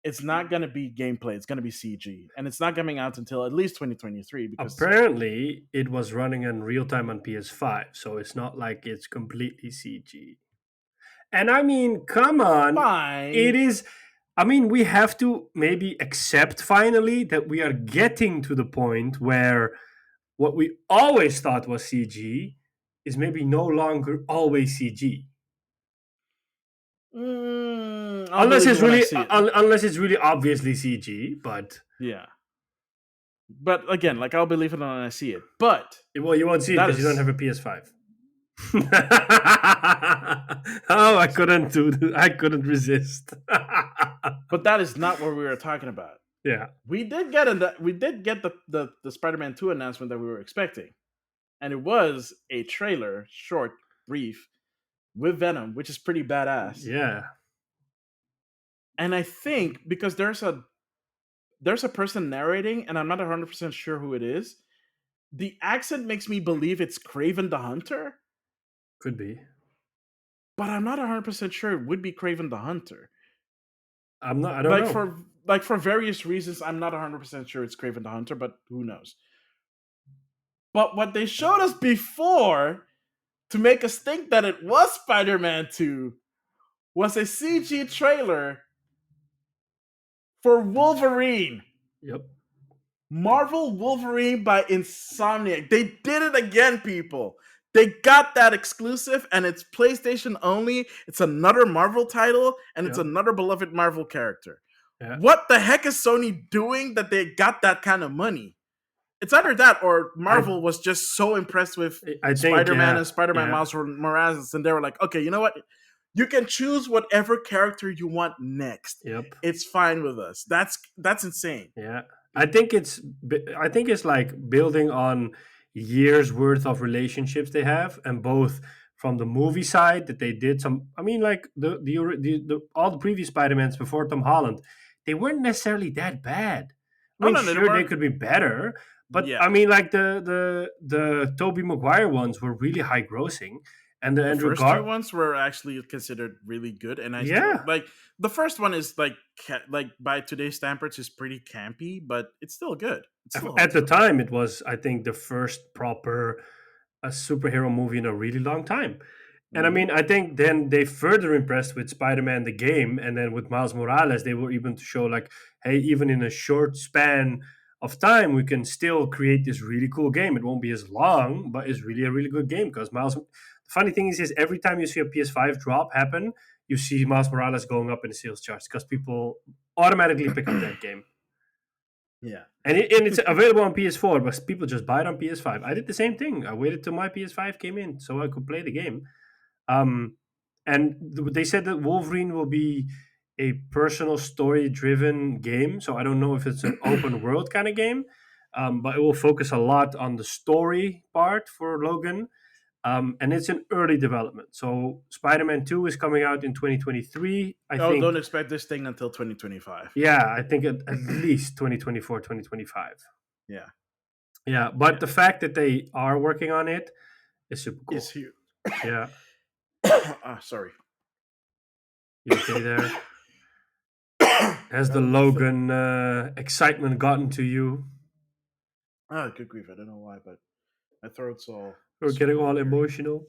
it's not gonna be gameplay, it's gonna be CG, and it's not coming out until at least 2023 because Apparently, it was running in real time on PS5, so it's not like it's completely CG. And I mean, come on, it fine. is. I mean, we have to maybe accept finally that we are getting to the point where what we always thought was CG is maybe no longer always CG. I'll believe it when I see it. Unless it's really obviously CG, but Yeah, but again, like I'll believe it when I see it. But well, you won't see it that because you don't is have a PS5. Oh, I couldn't resist. But that is not what we were talking about. Yeah, We did get the Spider-Man 2 announcement that we were expecting. And it was a trailer, short, brief, with Venom, which is pretty badass. yeah, And I think because there's a person narrating, and I'm not 100% sure who it is, the accent makes me believe it's Craven the Hunter, could be. but I'm not 100% sure it would be Craven the Hunter. I'm not. I don't Like know. for like for various reasons, I'm not 100% sure it's Craven the Hunter, but who knows? But what they showed us before to make us think that it was Spider-Man 2 was a CG trailer for Wolverine. Yep. Marvel Wolverine by Insomniac. They did it again, people. They got that exclusive and it's PlayStation only. It's another Marvel title and it's Yep. another beloved Marvel character. Yeah. What the heck is Sony doing that they got that kind of money? It's either that or I Marvel was just so impressed with I think Spider-Man yeah. and Spider-Man Yeah. Miles Morales and they were like, okay, you know what? You can choose whatever character you want next. Yep. It's fine with us. That's insane. Yeah, I think it's like building on years worth of relationships they have, and both from the movie side that they did some. I mean, like the all the previous Spider-Mans before Tom Holland, they weren't necessarily that bad. I Oh mean, no, they sure they weren't. could be better, but Yeah, I mean, like the Tobey Maguire ones were really high grossing, and the the Andrew first two Gar. ones were actually considered really good, and I still Yeah, like the first one is like by today's standards is pretty campy, but it's still good. It still at holds the up. time it was I think the first proper a superhero movie in a really long time. And I Hmm. mean, I think then they further impressed with Spider-Man the game, and then with Miles Morales, they were even to show like, hey, even in a short span of time, we can still create this really cool game. It won't be as long, but it's really a really good game because Miles. The funny thing is every time you see a PS5 drop happen, you see Miles Morales going up in the sales charts because people automatically pick up that game. Yeah. And it's available on PS4, but people just buy it on PS5. I did the same thing. I waited till my PS5 came in so I could play the game. Um, and they said that Wolverine will be a personal story driven game. So I don't know if it's an open world kind of game, but it will focus a lot on the story part for Logan. And it's in early development. So Spider Man 2 is coming out in 2023. I Oh, think, don't expect this thing until 2025. yeah, I think at least 2024, 2025. Yeah, Yeah, but yeah. the fact that they are working on it is super Is cool. here. Yeah, Ah, sorry. you okay there? Has the My throat. Logan excitement gotten to you? Ah, good grief! I don't know why, but my throat's all We're getting super all weird. emotional.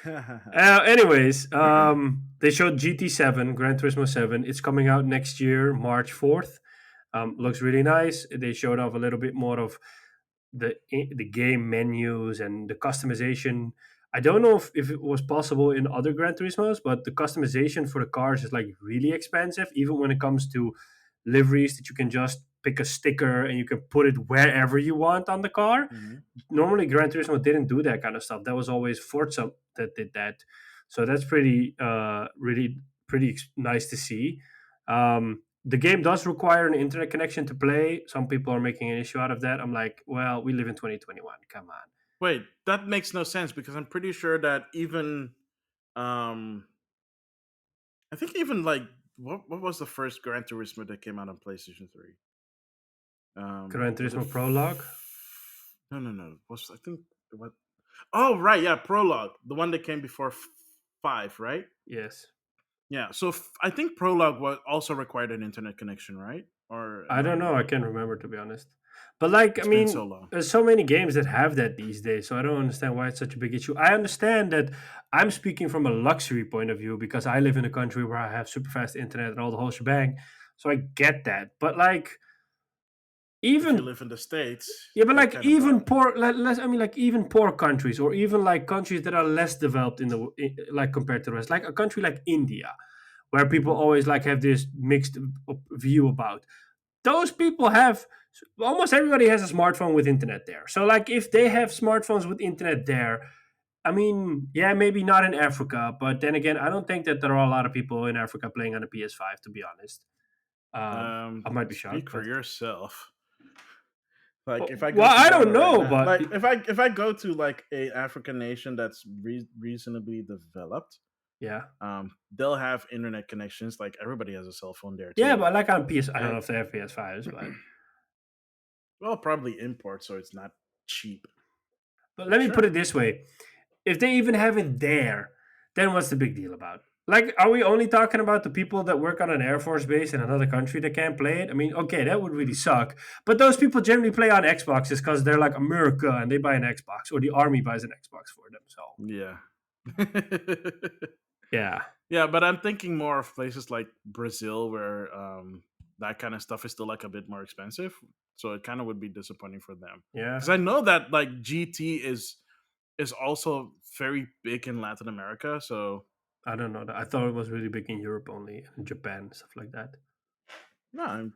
Anyways, they showed GT7, Gran Turismo 7. It's coming out next year, March 4th. Looks really nice. They showed off a little bit more of the game menus and the customization. I don't know if it was possible in other Gran Turismos, but the customization for the cars is like really expensive, even when it comes to liveries that you can just pick a sticker and you can put it wherever you want on the car. Mhm. Normally, Gran Turismo didn't do that kind of stuff. That was always Forza that did that. So that's really pretty nice to see. The game does require an internet connection to play. Some people are making an issue out of that. I'm like, well, we live in 2021. Come on. Wait, that makes no sense because I'm pretty sure that even um I think even like what was the first Gran Turismo that came out on PlayStation 3? Gran Was it Turismo Prologue? No, no, no. Was I think what Oh, right, yeah, Prologue, the one that came before 5, right? Yes. Yeah, so I think Prologue was also required an internet connection, right? Or I am I don't know. I wrong? can't remember, to be honest. But like, I It's been so mean, long. there's so many games that have that these days, so I don't understand why it's such a big issue. I understand that I'm speaking from a luxury point of view because I live in a country where I have super fast internet and all the whole shebang, so I get that. But like, If you even live in the States, yeah, but you're like kind of even bummed. poor, less. I mean, like even poor countries, or even like countries that are less developed like compared to the rest, like a country like India, where people Hmm. always like have this mixed view about. Those people have almost everybody has a smartphone with internet there. So like if they have smartphones with internet there, I mean, yeah, maybe not in Africa, but then again, I don't think that there are a lot of people in Africa playing on a PS5. To be honest, I might be shocked, Speak for but yourself. Like if I go well, to I don't Ghana right know, now, but like if I go to like a African nation that's reasonably developed, yeah, they'll have internet connections. Like everybody has a cell phone there yeah, too, but like on PS, I don't know and if they have PS5s, but well, probably import, so it's not cheap. but But let me put sure, it this way: if they even have it there, then what's the big deal about? Like, are we only talking about the people that work on an Air Force base in another country that can't play it? I mean, okay, that would really suck. But those people generally play on Xboxes because they're like America and they buy an Xbox, or the army buys an Xbox for them. So Yeah. yeah, Yeah, but I'm thinking more of places like Brazil where that kind of stuff is still like a bit more expensive. So it kind of would be disappointing for them. yeah. Because I know that like GT is also very big in Latin America. So I don't know. I thought it was really big in Europe only, in Japan, stuff like that. no,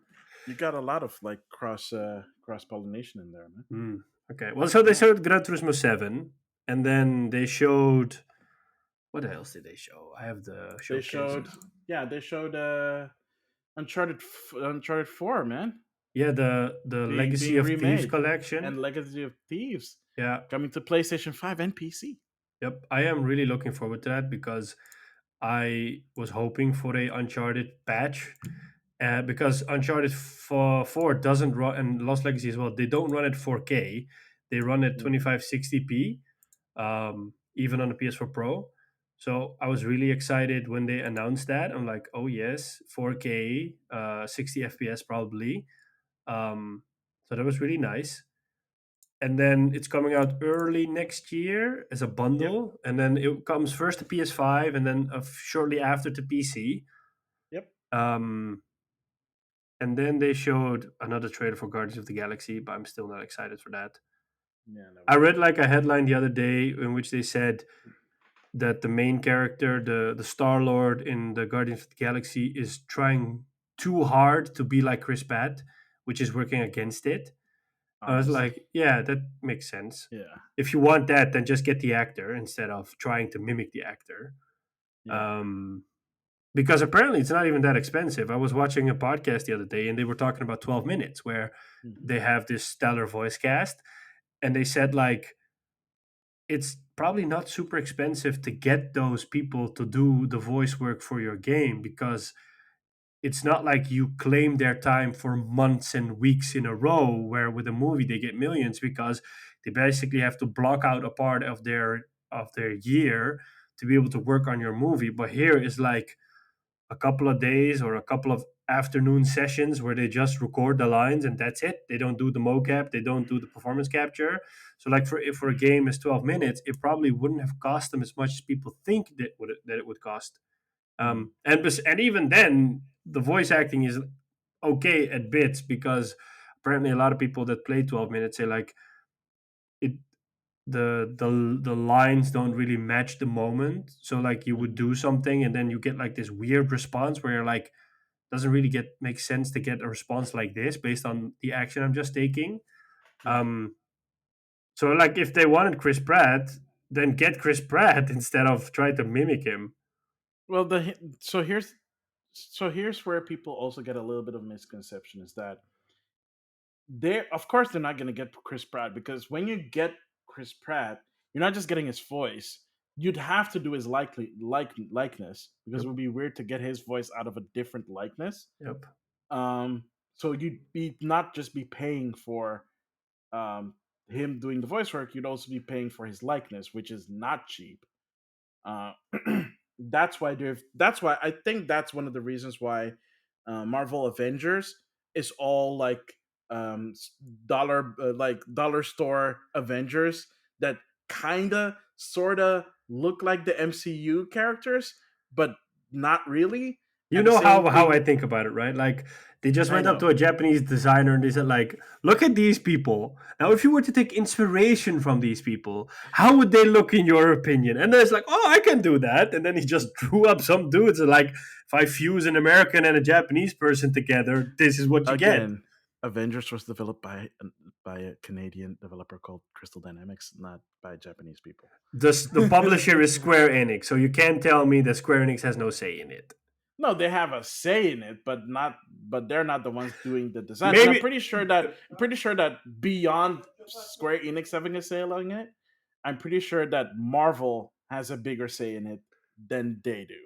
you got a lot of like cross pollination in there, man. Hmm. Okay. Well, so they showed Gran Turismo 7, and then they showed. What else did they show? I have the They showcase. showed they showed Uncharted 4, man. Yeah, the Legacy Being of Thieves remade, collection. and Legacy of Thieves Yeah. coming to PlayStation 5 and PC. Yep. I am really looking forward to that because I was hoping for a Uncharted patch. Because Uncharted 4 doesn't run, and Lost Legacy as well, they don't run at 4K. They run at Mhm. 2560p, even on the PS4 Pro. So I was really excited when they announced that. I'm like, oh yes, 4K, 60 FPS probably. So that was really nice. And then it's coming out early next year as a Yep, bundle, and then it comes first to PS5, and then shortly after to PC. yep. Um, and then they showed another trailer for Guardians of the Galaxy, but I'm still not excited for that. Yeah, no I way. read like a headline the other day in which they said that the main character, the Star Lord in the Guardians of the Galaxy, is trying too hard to be like Chris Pratt, which is working against it. I was Honestly, like, yeah, that makes sense. yeah, If you want that, then just get the actor instead of trying to mimic the actor. yeah. Um, because apparently it's not even that expensive. I was watching a podcast the other day and they were talking about 12 minutes where Hmm. they have this stellar voice cast, and they said like it's probably not super expensive to get those people to do the voice work for your game, because it's not like you claim their time for months and weeks in a row, where with a movie they get millions, because they basically have to block out a part of their year to be able to work on your movie. But here is like a couple of days or a couple of afternoon sessions where they just record the lines and that's it. They don't do the mocap, they don't do the performance capture. So like for if for a game is 12 minutes, it probably wouldn't have cost them as much as people think that it would cost. Hmm. And even then, the voice acting is okay at bits, because apparently a lot of people that play 12 minutes say like it the lines don't really match the moment. So like you would Hmm. do something and then you get like this weird response where you're like, doesn't really get make sense to get a response like this based on the action I'm just taking. Yeah. Um, so like if they wanted Chris Pratt, then get Chris Pratt instead of try to mimic him. Well, so here's where people also get a little bit of misconception is that they of course they're not going to get Chris Pratt because when you get Chris Pratt, you're not just getting his voice. You'd have to do his likeness because it Yep, would be weird to get his voice out of a different likeness. yep. So you'd be not just be paying for um, him doing the voice work, you'd also be paying for his likeness, which is not cheap. Uh, that's why I think that's one of the reasons why Marvel Avengers is all like dollar store Avengers that kinda sorta look like the MCU characters, but not really. You And the know same how I thing, think about it, right? Like they just I went up know to a Japanese designer and they said like, "Look at these people. Now, if you were to take inspiration from these people, how would they look in your opinion?" And then it's like, "Oh, I can do that." And then he just drew up some dudes and like, if I fuse an American and a Japanese person together, this is what you get. again. Avengers was developed by a Canadian developer called Crystal Dynamics, not by Japanese people. The publisher is Square Enix, so you can't tell me that Square Enix has no say in it. No, they have a say in it, but they're not the ones doing the design. And Maybe I'm pretty sure that beyond Square Enix having a say in it, I'm pretty sure that Marvel has a bigger say in it than they do.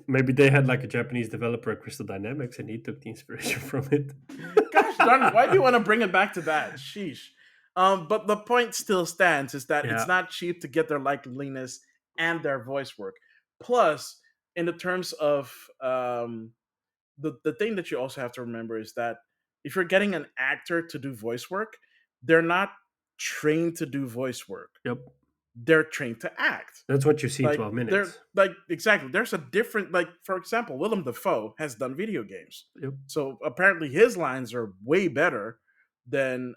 maybe they had like a Japanese developer at Crystal Dynamics and he took the inspiration from it. Gosh darn it, why do you want to bring it back to that? Sheesh. But the point still stands is that it's Yeah. not cheap to get their likeliness and their voice work. Plus, in the terms of the thing that you also have to remember is that if you're getting an actor to do voice work, they're not trained to do voice work. Yep. They're trained to act. That's what you see in Like 12 they're minutes. like exactly. There's a different like for example, Willem Dafoe has done video games, Yep. so apparently his lines are way better than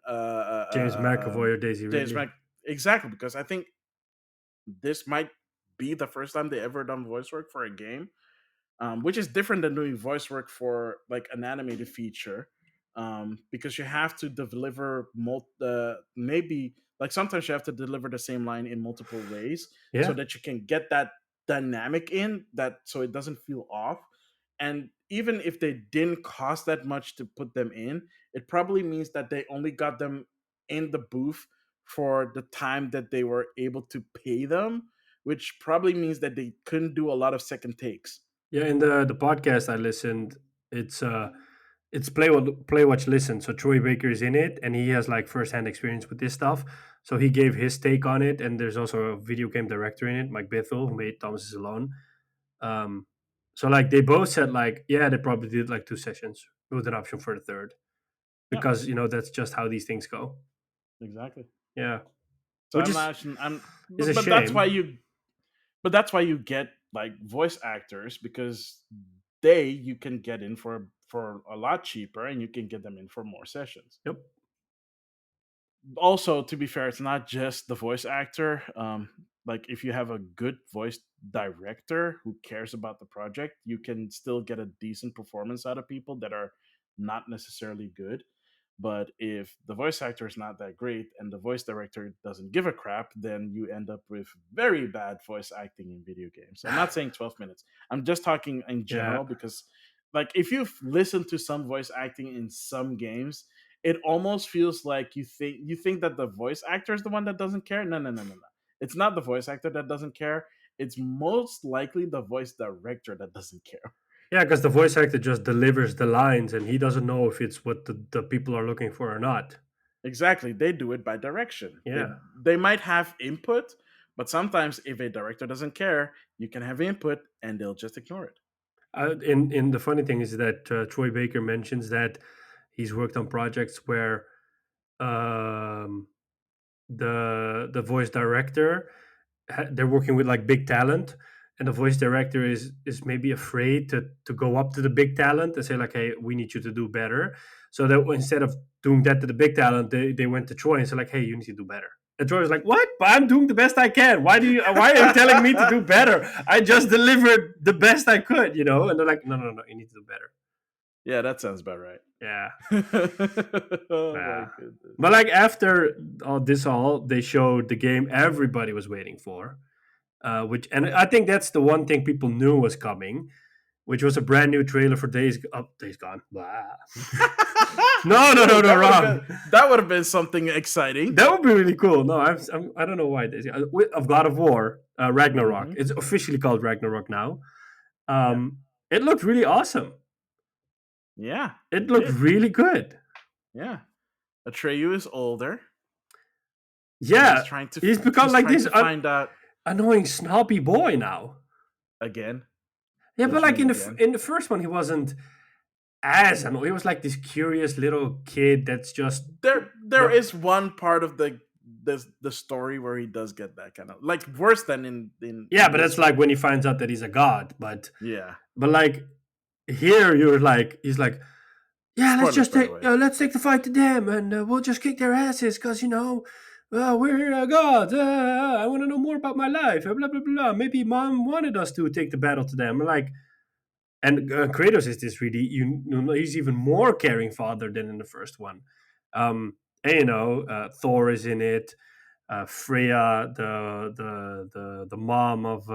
James McAvoy or Daisy James Ridley. Mac. Exactly because I think this might be the first time they ever done voice work for a game, which is different than doing voice work for like an animated feature, because you have to deliver maybe like sometimes you have to deliver the same line in multiple ways so Yeah. that you can get that dynamic in that so it doesn't feel off. And even if they didn't cost that much to put them in, it probably means that they only got them in the booth for the time that they were able to pay them, which probably means that they couldn't do a lot of second takes. Yeah, in the podcast I listened, it's play watch listen. So Troy Baker is in it, and he has like first hand experience with this stuff. So he gave his take on it, and there's also a video game director in it, Mike Bithell, who made Thomas is Alone. Um, so like they both said like, yeah, they probably did like 2 sessions with an option for the third, Yeah, because that's just how these things go. exactly. Yeah, So which I'm not. I'm. is a But that's why shame. you. But that's why you get like voice actors because they you can get in for a lot cheaper and you can get them in for more sessions. Yep. Also, to be fair, it's not just the voice actor. Like if you have a good voice director who cares about the project, you can still get a decent performance out of people that are not necessarily good. But if the voice actor is not that great and the voice director doesn't give a crap, then you end up with very bad voice acting in video games. I'm not saying 12 minutes. I'm just talking in Yeah. general because, like, if you've listened to some voice acting in some games, it almost feels like you think that the voice actor is the one that doesn't care. No, no, no, no, no. It's not the voice actor that doesn't care. It's most likely the voice director that doesn't care. Yeah, because the voice actor just delivers the lines, and he doesn't know if it's what the people are looking for or not. Exactly. They do it by direction. Yeah. They might have input, but sometimes if a director doesn't care, you can have input and they'll just ignore it. In the funny thing is that Troy Baker mentions that he's worked on projects where um, the voice director, they're working with like big talent, and the voice director is maybe afraid to go up to the big talent and say like, hey, we need you to do better. So that instead of doing that to the big talent, they went to Troy and said like, hey, you need to do better. And Troy was like, what? But I'm doing the best I can. Why are you telling me to do better? I just delivered the best I could, And they're like, no, no, no, you need to do better. Yeah, that sounds about right. Yeah. Oh my Yeah. goodness. But like after all, they showed the game everybody was waiting for, which, and I think that's the one thing people knew was coming, which was a brand new trailer for Days Gone. Blah. No, no, no, Oh, no, wrong. that would have been something exciting. That would be really cool. No, I don't know why of God of War, Ragnarok. Hmm. It's officially called Ragnarok now. Yeah, It looked really awesome. yeah, It it looked did. really good. Yeah, Atreyu is older and Yeah, he's become he's like trying this to find out annoying snobby boy now. again. Yeah, but What you like mean again? in the first one, he wasn't as annoying. He was like this curious little kid that's just There the is one part of the story where he does get that kind of like worse than yeah, in but that's this like one. when he finds out that he's a god. Yeah. But like here, you're like he's like, yeah, Spoilers, by the way. let's take the fight to them, and we'll just kick their asses because we're gods. I want to know more about my life. Blah blah blah. Maybe mom wanted us to take the battle to them. Like, and Kratos is this really he's even more caring father than in the first one. And Thor is in it. Freya, the mom of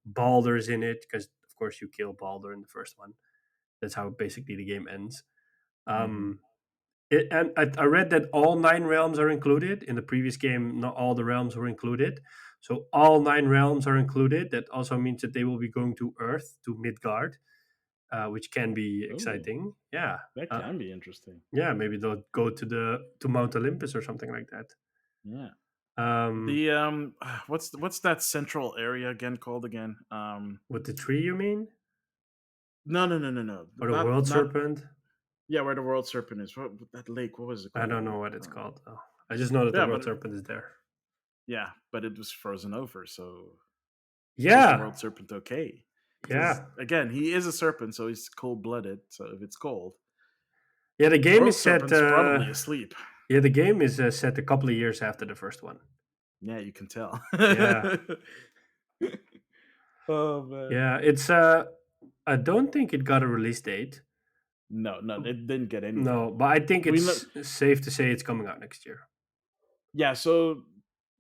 Baldur's in it, because of course you kill Baldur in the first one. That's how basically the game ends. Hmm. Um, and I read that all 9 realms are included. In the previous game, not all the realms were included. So all 9 realms are included. That also means that they will be going to Earth, to Midgard, which can be Oh, exciting. Yeah, that can be interesting. yeah. Maybe they'll go to Mount Olympus or something like that. Yeah. Um, what's that central area again called again? with the tree, you mean, No, or the world not serpent? yeah, where the world serpent is. What that lake? What was it I called don't know again? what it's called though. I just know that the Yeah, but world serpent is there. yeah, but it was frozen over. So is the Yeah, world serpent okay? Because yeah, again, he is a serpent, so he's cold blooded. So if it's cold, yeah. The the game world is set. serpent's probably asleep. Yeah, the game is set a couple of years after the first one. Yeah, you can tell. Yeah, Oh man. yeah. It's I don't think it got a release date. No, no, it didn't get anything. No, but I think We know. it's safe to say it's coming out next year. Yeah, so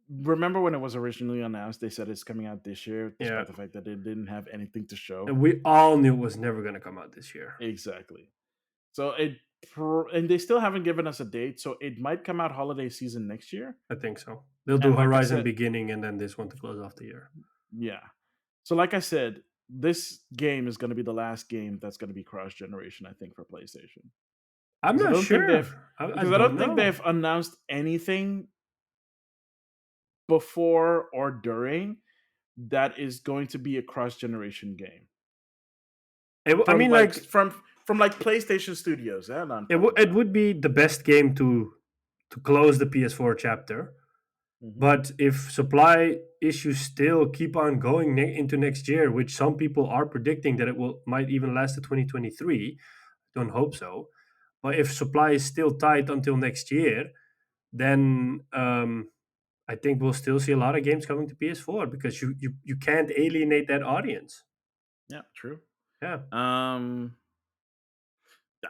remember when it was originally announced, they said it's coming out this year, Yeah, despite the fact that it didn't have anything to show. and we all knew it was never going to come out this year. Exactly. So and they still haven't given us a date, so it might come out holiday season next year. I think so. They'll do And like I Horizon said, beginning and then this one to close off the year. yeah. So like I said, this game is going to be the last game that's going to be cross generation, I think, for PlayStation. I'm Because not sure. I I don't don't think they've know. announced anything before or during that is going to be a cross generation game I from mean, like from like PlayStation Studios. Yeah, I'm talking it about. would be the best game to close the PS4 chapter. Hmm. But if supply issues still keep on going into next year, which some people are predicting that it will might even last to 2023, don't hope so. But if supply is still tight until next year, then I think we'll still see a lot of games coming to PS4 because you can't alienate that audience. Yeah, true. Yeah. Um,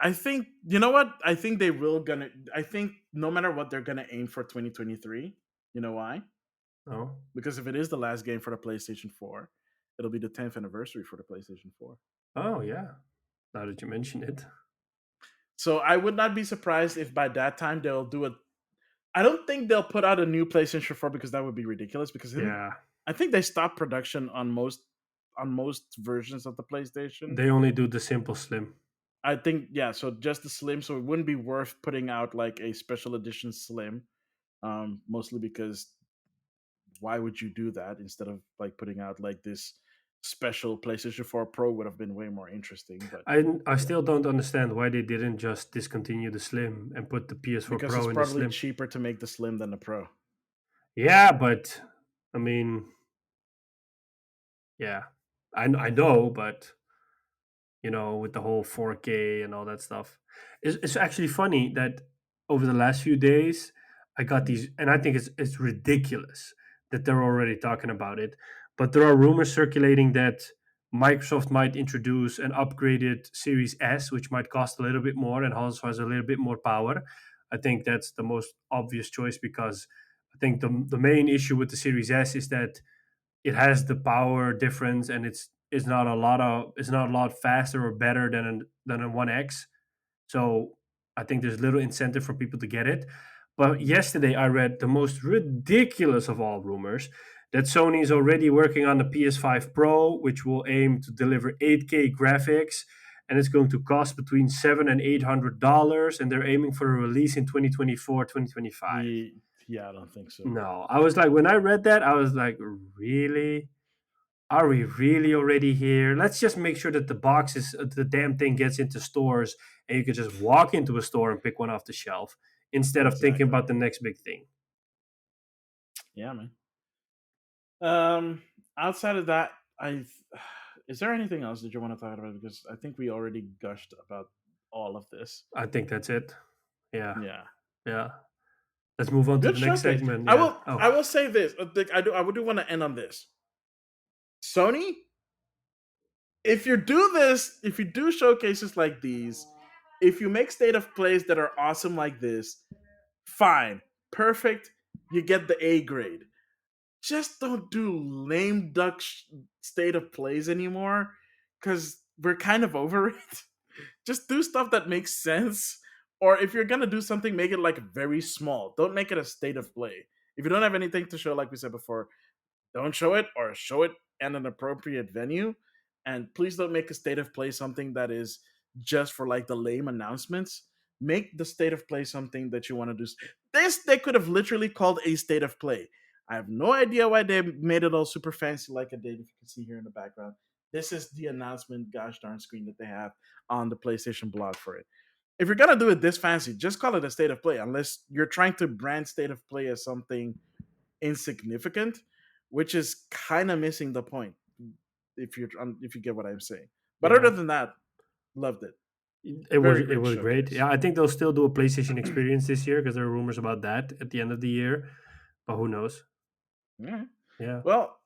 I think you know what I think they will gonna. I think no matter what they're gonna aim for 2023. You know why? Oh. Because if it is the last game for the PlayStation 4, it'll be the 10th anniversary for the PlayStation 4. Oh yeah. Now that you mention it. So I would not be surprised if by that time they'll do a. I don't think they'll put out a new PlayStation 4 because that would be ridiculous. Because Yeah. I think they stopped production on most versions of the PlayStation. They only do the simple slim. I think yeah, so just the slim, so it wouldn't be worth putting out like a special edition slim. Mostly because why would you do that instead of like putting out like this special PlayStation 4 Pro would have been way more interesting. But I yeah, still don't understand why they didn't just discontinue the slim and put the PS4 because it's Pro in the probably slim. cheaper to make the slim than the Pro. Yeah, but I mean, yeah, I know, but with the whole 4K and all that stuff. It's actually funny that over the last few days, I got Mm. these, and I think it's ridiculous that they're already talking about it. But there are rumors circulating that Microsoft might introduce an upgraded Series S, which might cost a little bit more and also has a little bit more power. I think that's the most obvious choice because I think the main issue with the Series S is that it has the power difference and it's not a lot faster or better than a 1X. So I think there's little incentive for people to get it. But yesterday I read the most ridiculous of all rumors that Sony is already working on the PS5 Pro, which will aim to deliver 8K graphics, and it's going to cost between $700 and $800, and they're aiming for a release in 2024, 2025. Yeah, I don't think so. No, I was like, when I read that, I was like, really? Are we really already here? Let's just make sure that the damn thing gets into stores and you can just walk into a store and pick one off the shelf instead of thinking Exactly. about the next big thing. Yeah, man. Um, outside of that, I is there anything else that you want to talk about? Because I think we already gushed about all of this. I think that's it. Yeah. Yeah, Yeah. Let's move on to good the next showcase. segment. Yeah. I Oh, will say this. I would do want to end on this. Sony, if you do showcases like these, if you make state of plays that are awesome like this, fine, perfect. You get the A grade. Just don't do lame duck state of plays anymore because we're kind of over it. Just do stuff that makes sense. Or if you're gonna do something, make it like very small. Don't make it a state of play. If you don't have anything to show, like we said before, don't show it or show it in an appropriate venue. And please don't make a state of play something that is just for like the lame announcements. Make the state of play something that you want to do. This they could have literally called a state of play. I have no idea why they made it all super fancy like I did. If you can see here in the background, this is the announcement, gosh darn screen that they have on the PlayStation blog for it. If you're gonna do it this fancy, just call it a state of play. Unless you're trying to brand state of play as something insignificant, which is kind of missing the point. If you get what I'm saying. But other Yeah. than that, loved it. It was Very it great was great. showcase. Yeah, I think they'll still do a PlayStation experience this year because there are rumors about that at the end of the year. But who knows? Yeah. Yeah, Well,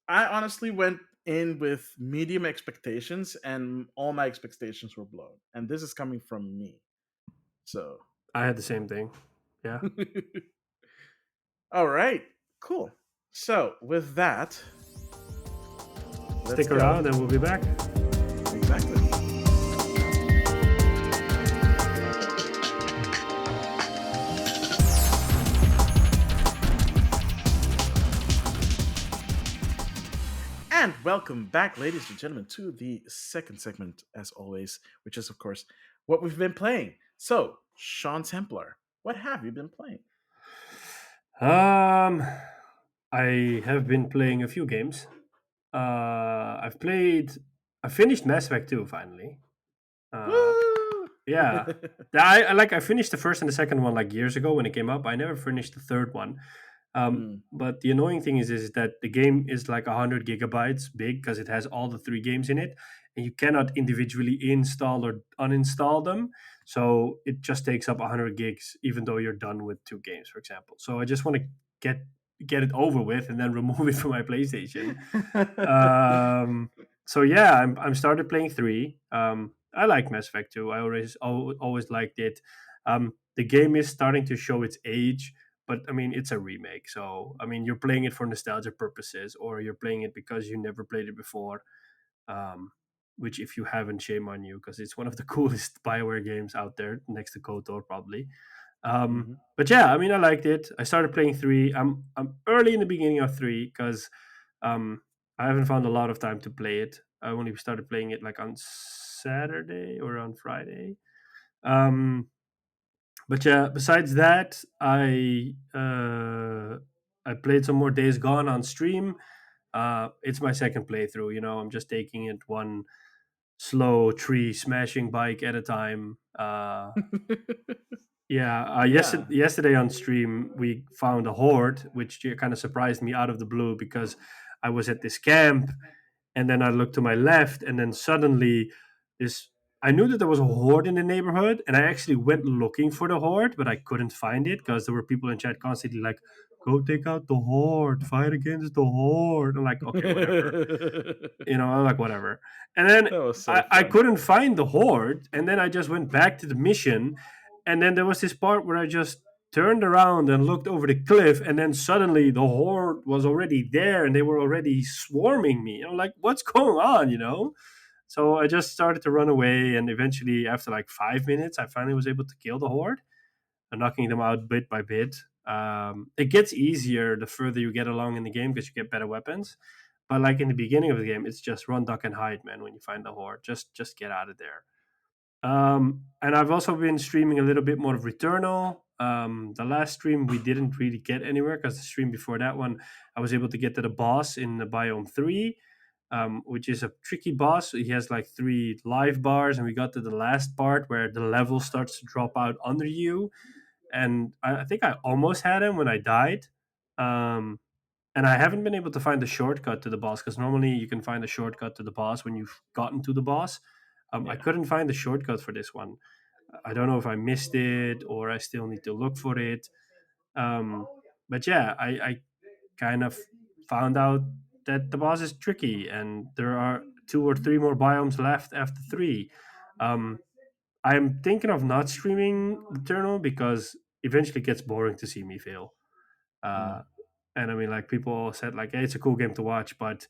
I honestly went in with medium expectations, and all my expectations were blown. And this is coming from me. So, I had the same thing. Yeah, all right, cool. So, with that, let's stick go. around and we'll be back. Exactly. And welcome back, ladies and gentlemen, to the second segment, as always, which is, of course, what we've been playing. So, Sean Templar, what have you been playing? Um, I have been playing a few games. I've played. I finished Mass Effect 2 finally. Uh, Woo! yeah, I finished the first and the second one like years ago when it came up. I never finished the third one. Mm, But the annoying thing is that the game is like 100 gigabytes big because it has all the three games in it, and you cannot individually install or uninstall them. So it just takes up 100 gigs, even though you're done with two games, for example. So I just want to get it over with and then remove it from my PlayStation. Um, so yeah, I'm started playing three. I like Mass Effect 2. Always liked it. The game is starting to show its age, but I mean it's a remake. So I mean you're playing it for nostalgia purposes, or you're playing it because you never played it before. Um, which if you haven't, shame on you because it's one of the coolest Bioware games out there, next to KOTOR probably. mhm. But yeah, I mean, I liked it. I started playing three. I'm early in the beginning of three because um, I haven't found a lot of time to play it. I only started playing it like on Saturday or on Friday. Um, but yeah, besides that, I played some more Days Gone on stream. It's my second playthrough. You know, I'm just taking it one slow tree smashing bike at a time. Yeah, Yeah. yesterday on stream we found a horde, which kind of surprised me out of the blue because I was at this camp, and then I looked to my left, and then suddenly this. I knew that there was a horde in the neighborhood, and I actually went looking for the horde, but I couldn't find it because there were people in chat constantly like, "Go take out the horde, fight against the horde." I'm like, okay, whatever, I'm like, whatever. And then That was so I fun. couldn't find the horde, and then I just went back to the mission, and then there was this part where I just turned around and looked over the cliff, and then suddenly the horde was already there, and they were already swarming me. And I'm like, what's going on? So I just started to run away, and eventually, after like 5 minutes, I finally was able to kill the horde, knocking them out bit by bit. It gets easier the further you get along in the game because you get better weapons. But like in the beginning of the game, it's just run, duck, and hide, man. When you find the horde, just get out of there. And I've also been streaming a little bit more of Returnal. The last stream we didn't really get anywhere because the stream before that one, I was able to get to the boss in the biome 3, which is a tricky boss. He has like 3 life bars, and we got to the last part where the level starts to drop out under you, and I think I almost had him when I died. Um, and I haven't been able to find the shortcut to the boss because normally you can find a shortcut to the boss when you've gotten to the boss. I Yeah. couldn't find the shortcut for this one. I don't know if I missed it or I still need to look for it. Um, but yeah, I kind of found out that the boss is tricky and there are 2 or 3 more biomes left after 3. Um, I'm thinking of not streaming Returnal because eventually it gets boring to see me fail. Mm. Uh, and I mean, like people said, like, hey, it's a cool game to watch, but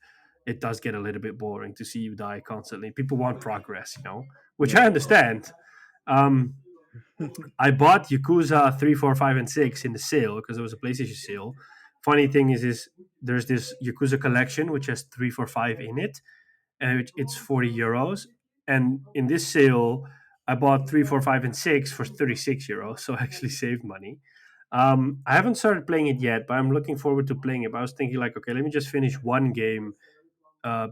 it does get a little bit boring to see you die constantly. People want progress, which I Yeah. understand. Um, I bought Yakuza 3, 4, 5, and 6 in the sale because it was a PlayStation sale. Funny thing is there's this Yakuza collection which has 3, 4, 5 in it, and it's €40. And in this sale, I bought 3, 4, 5, and 6 for 36 euros, so I actually saved money. I haven't started playing it yet, but I'm looking forward to playing it. But I was thinking, like, okay, let me just finish one game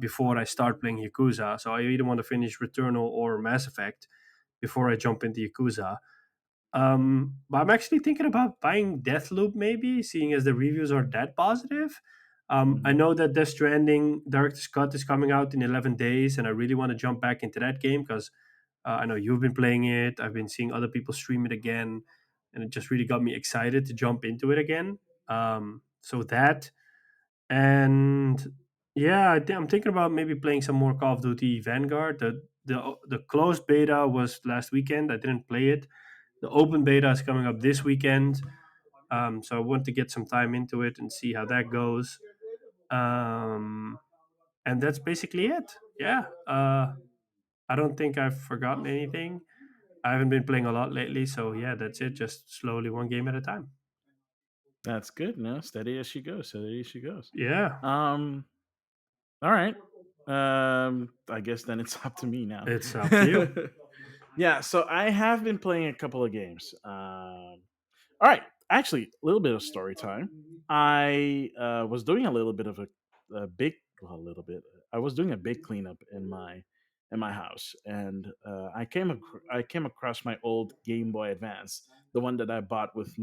before I start playing Yakuza. So I either want to finish Returnal or Mass Effect before I jump into Yakuza. But I'm actually thinking about buying Deathloop, maybe, seeing as the reviews are that positive. I Hmm. know that Death Stranding Director's Cut is coming out in 11 days, and I really want to jump back into that game because I know you've been playing it. I've been seeing other people stream it again, and it just really got me excited to jump into it again. So that, and yeah, I'm thinking about maybe playing some more Call of Duty Vanguard. The closed beta was last weekend. I didn't play it. The open beta is coming up this weekend, so I want to get some time into it and see how that goes. Um, and that's basically it. Yeah, I don't think I've forgotten anything. I haven't been playing a lot lately, so yeah, that's it. Just slowly, one game at a time. That's good. No, steady as she goes. Steady as she goes. Yeah, Um. All right. I guess then it's up to me now. it's up to you. Yeah. So I have been playing a couple of games. All right. Actually, a little bit of story time. I was doing a little bit of a big, well, a little bit. I was doing a big cleanup in my house, and I came across my old Game Boy Advance, the one that I bought with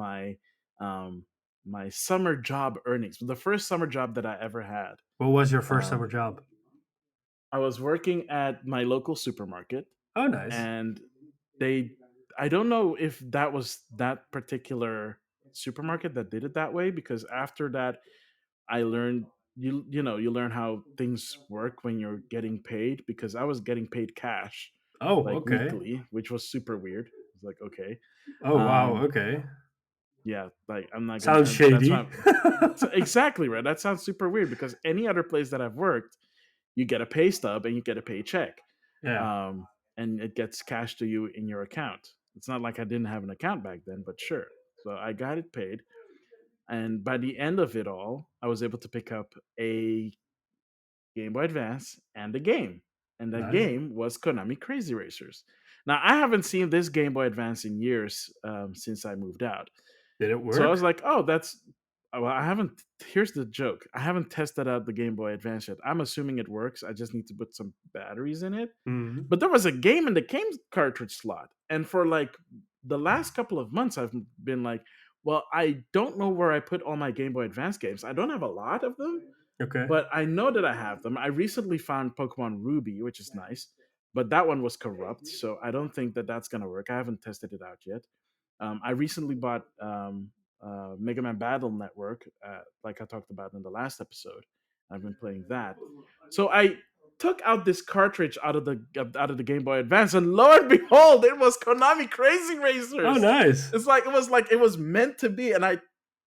um, my summer job earnings, the first summer job that I ever had. What was your first summer Um, job? I was working at my local supermarket, Oh, nice. and they I don't know if that was that particular supermarket that did it that way, because after that I learned, you learn how things work when you're getting paid, because I was getting paid cash Oh, like okay. weekly, which was super weird. It's like, okay. Oh, wow. um Okay. yeah, like I'm not Sounds gonna, that's why shady. exactly right, that sounds super weird, because any other place that I've worked, you get a pay stub and you get a paycheck, Yeah. um, and it gets cash to you in your account. It's not like I didn't have an account back then, but sure. So I got it paid, and by the end of it all, I was able to pick up a Game Boy Advance and a game, and that Nice. game was Konami Crazy Racers. Now I haven't seen this Game Boy Advance in years, since I moved out. Did it So I was work? like, oh, that's, well, I haven't. Here's the joke: I haven't tested out the Game Boy Advance yet. I'm assuming it works. I just need to put some batteries in it. Hmm. But there was a game in the game cartridge slot, and for like the last couple of months, I've been like, well, I don't know where I put all my Game Boy Advance games. I don't have a lot of them, Okay. but I know that I have them. I recently found Pokemon Ruby, which is nice, but that one was corrupt, so I don't think that that's gonna work. I haven't tested it out yet. I recently bought Mega Man Battle Network, like I talked about in the last episode. I've been playing that. So I took out this cartridge out of the Game Boy Advance, and lo and behold, it was Konami Crazy Oh, Racers. nice. Like it was meant to be, and I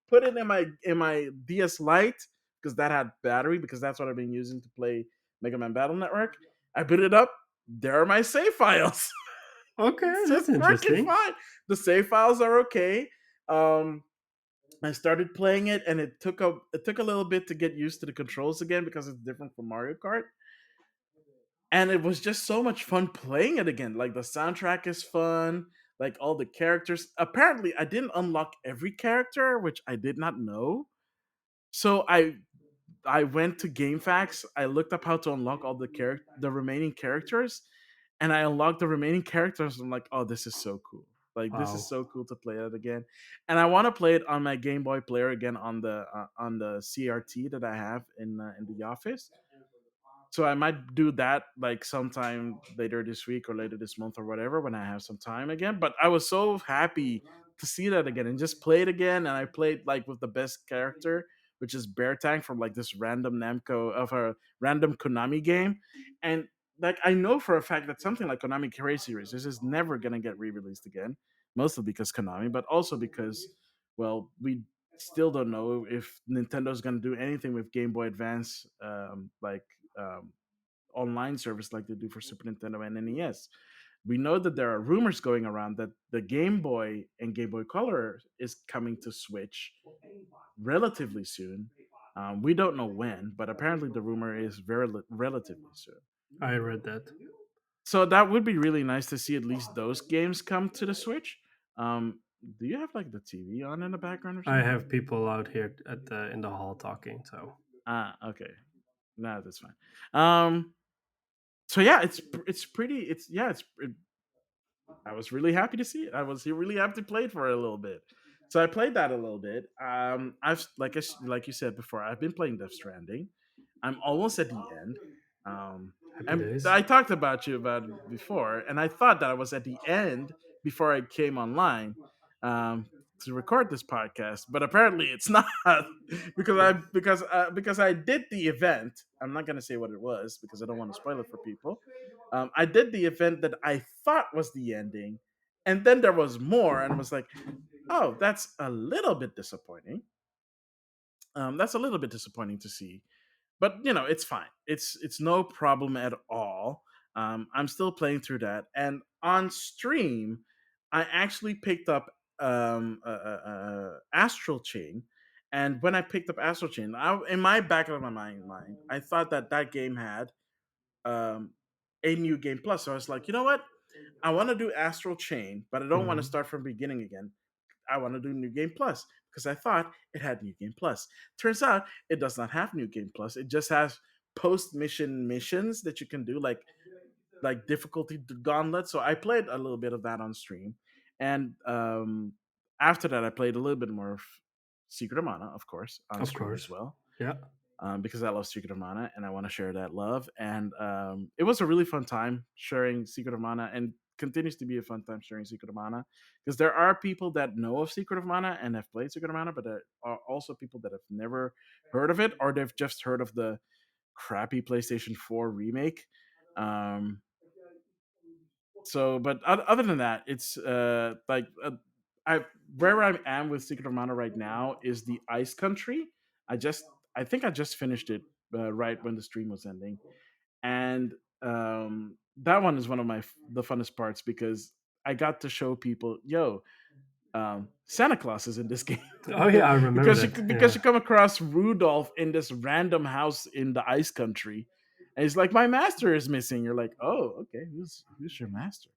put it in my DS Lite because that had battery, because that's what I've been using to play Mega Man Battle Network. I put it up. There are my save files. Okay, It's that's just working interesting. fine. The save files are okay. Um, I started playing it, and it took a little bit to get used to the controls again, because it's different from Mario Kart. And it was just so much fun playing it again. Like the soundtrack is fun. Like all the characters. Apparently, I didn't unlock every character, which I did not know. So I went to GameFAQs. I looked up how to unlock all the remaining characters, and I unlocked the remaining characters. I'm like, oh, this is so cool. Like this is Wow. so cool to play it again, and I want to play it on my Game Boy player again on the CRT that I have in the office. So I might do that like sometime later this week or later this month or whatever, when I have some time again. But I was so happy to see that again and just play it again. And I played like with the best character, which is Bear Tank, from like this random Namco of a random Konami game. And like I know for a fact that something like Konami Crazy Racers is never gonna get re-released again, mostly because Konami, but also because, well, we still don't know if Nintendo's gonna do anything with Game Boy Advance, um, online service like they do for Super Nintendo and NES. We know that there are rumors going around that the Game Boy and Game Boy Color is coming to Switch relatively soon. We don't know when, but apparently the rumor is relatively soon. I read that. So that would be really nice to see at least those games come to the Switch. Do you have like the TV on in the background or I something? have people out here at the in the hall talking, so Ah, okay. No, that's fine. Um, so yeah, it's pretty. It's yeah, I was really happy to see it. I was really happy to play it for a little bit. So I played that a little bit. I've like you said before, I've been playing Death Stranding. I'm almost at the end. Um, happy and days. I talked about you about it before, and I thought that I was at the end before I came online um, to record this podcast, but apparently it's not because I did the event. I'm not going to say what it was because I don't want to spoil it for people. I did the event that I thought was the ending, and then there was more, and was like, "Oh, that's a little bit disappointing." That's a little bit disappointing to see, but it's fine. It's no problem at all. I'm still playing through that, and on stream, I actually picked up Astral Chain. And when I picked up Astral Chain, in my back of my mind, I thought that that game had um, a new game plus. So I was like, you know what? I want to do Astral Chain, but I don't want to Mhm. start from beginning again. I want to do New Game Plus because I thought it had New Game Plus. Turns out it does not have New Game Plus. It just has post mission missions that you can do, like difficulty gauntlet. So I played a little bit of that on stream, and after that, I played a little bit more of Secret of Mana, of course, on Of stream as course. well, Yeah. because I love Secret of Mana and I want to share that love. And it was a really fun time sharing Secret of Mana, and continues to be a fun time sharing Secret of Mana, because there are people that know of Secret of Mana and have played Secret of Mana, but there are also people that have never heard of it, or they've just heard of the crappy PlayStation 4 remake. Um, but other than that, it's I where I am with Secret of Mana right now is the Ice Country. I just I think I just finished it right when the stream was ending, and that one is one of the funnest parts because I got to show people, yo, Santa Claus is in this game. Oh yeah, I remember because you that. because Yeah. you come across Rudolph in this random house in the ice country, and he's like, "My master is missing." You're like, "Oh, okay. Who's your master?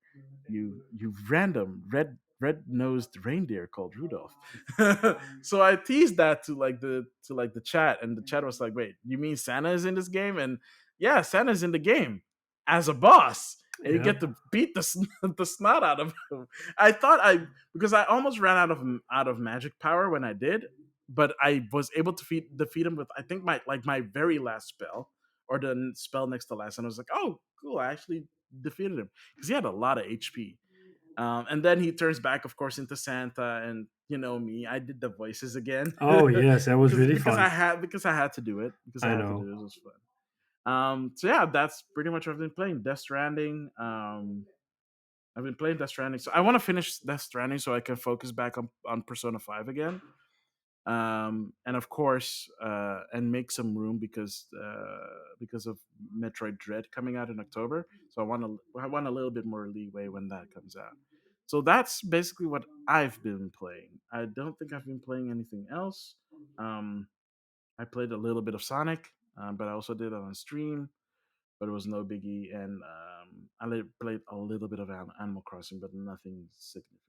You random red nosed reindeer called Rudolph." So I teased that to the chat, and the chat was like, "Wait, you mean Santa is in this game?" And yeah, Santa's in the game as a boss, and you Yeah. get to beat the snot out of him. I thought I because I almost ran out of magic power when I did, but I was able to defeat him with, I think, my very last spell, or the spell next to last, and I was like, oh, cool, I actually defeated him because he had a lot of HP. And then he turns back, of course, into Santa, and me, I did the voices again Oh yes, that was because really because I fun. had because I had to do it because I I had to do know. it. It was fun. So yeah, that's pretty much what I've been playing. Death Stranding. I've been playing Death Stranding, so I want to finish Death Stranding so I can focus back on Persona 5 again. And of course, and make some room because of Metroid Dread coming out in October. So I want a little bit more leeway when that comes out. So that's basically what I've been playing. I don't think I've been playing anything else. Um, I played a little bit of Sonic, but I also did it on stream, but it was no biggie. And played a little bit of Animal Crossing, but nothing significant.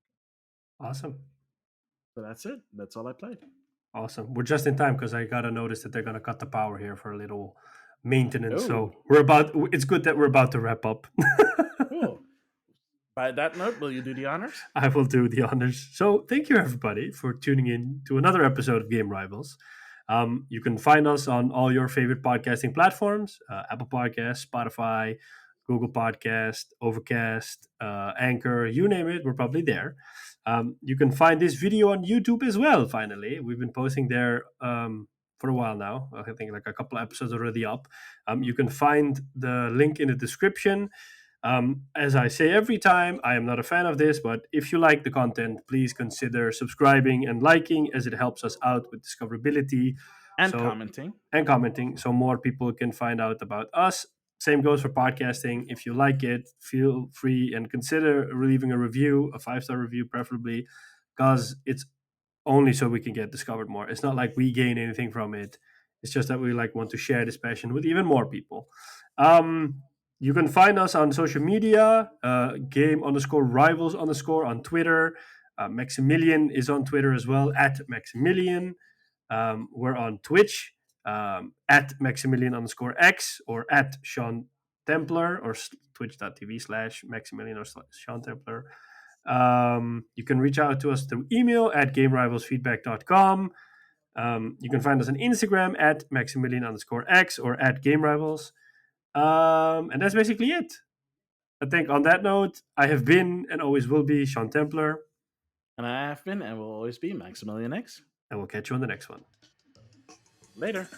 Awesome. So that's it. That's all I played. Awesome. We're just in time because I got to notice that they're going to cut the power here for a little maintenance. Oh, So we're about. It's good that we're about to wrap up. cool. By that note, will you do the honors? I will do the honors. So, thank you everybody for tuning in to another episode of Game Rivals. You can find us on all your favorite podcasting platforms: Apple Podcasts, Spotify, Google Podcast, Overcast, Anchor, you name it, we're probably there. You can find this video on YouTube as well. Finally, we've been posting there for a while now. I think like a couple of episodes already up. You can find the link in the description. As I say every time, I am not a fan of this, but if you like the content, please consider subscribing and liking as it helps us out with discoverability. And So, commenting. and commenting so more people can find out about us. Same goes for podcasting. If you like it, feel free and consider leaving a review, a 5-star review, preferably, because it's only so we can get discovered more. It's not like we gain anything from it. It's just that we like want to share this passion with even more people. Um, You can find us on social media, game underscore rivals underscore on Twitter. Maximilian is on Twitter as well, at Maximilian. We're on Twitch, at Maximilian underscore X, or at Sean Templar, or twitch.tv/Maximilian or Sean Templar. You can reach out to us through email at gamerivalsfeedback.com. You can find us on Instagram at Maximilian underscore X or at Game Rivals. And that's basically it. I think on that note, I have been and always will be Sean Templar, And I have been and will always be Maximilian X. and we'll catch you on the next one. Later.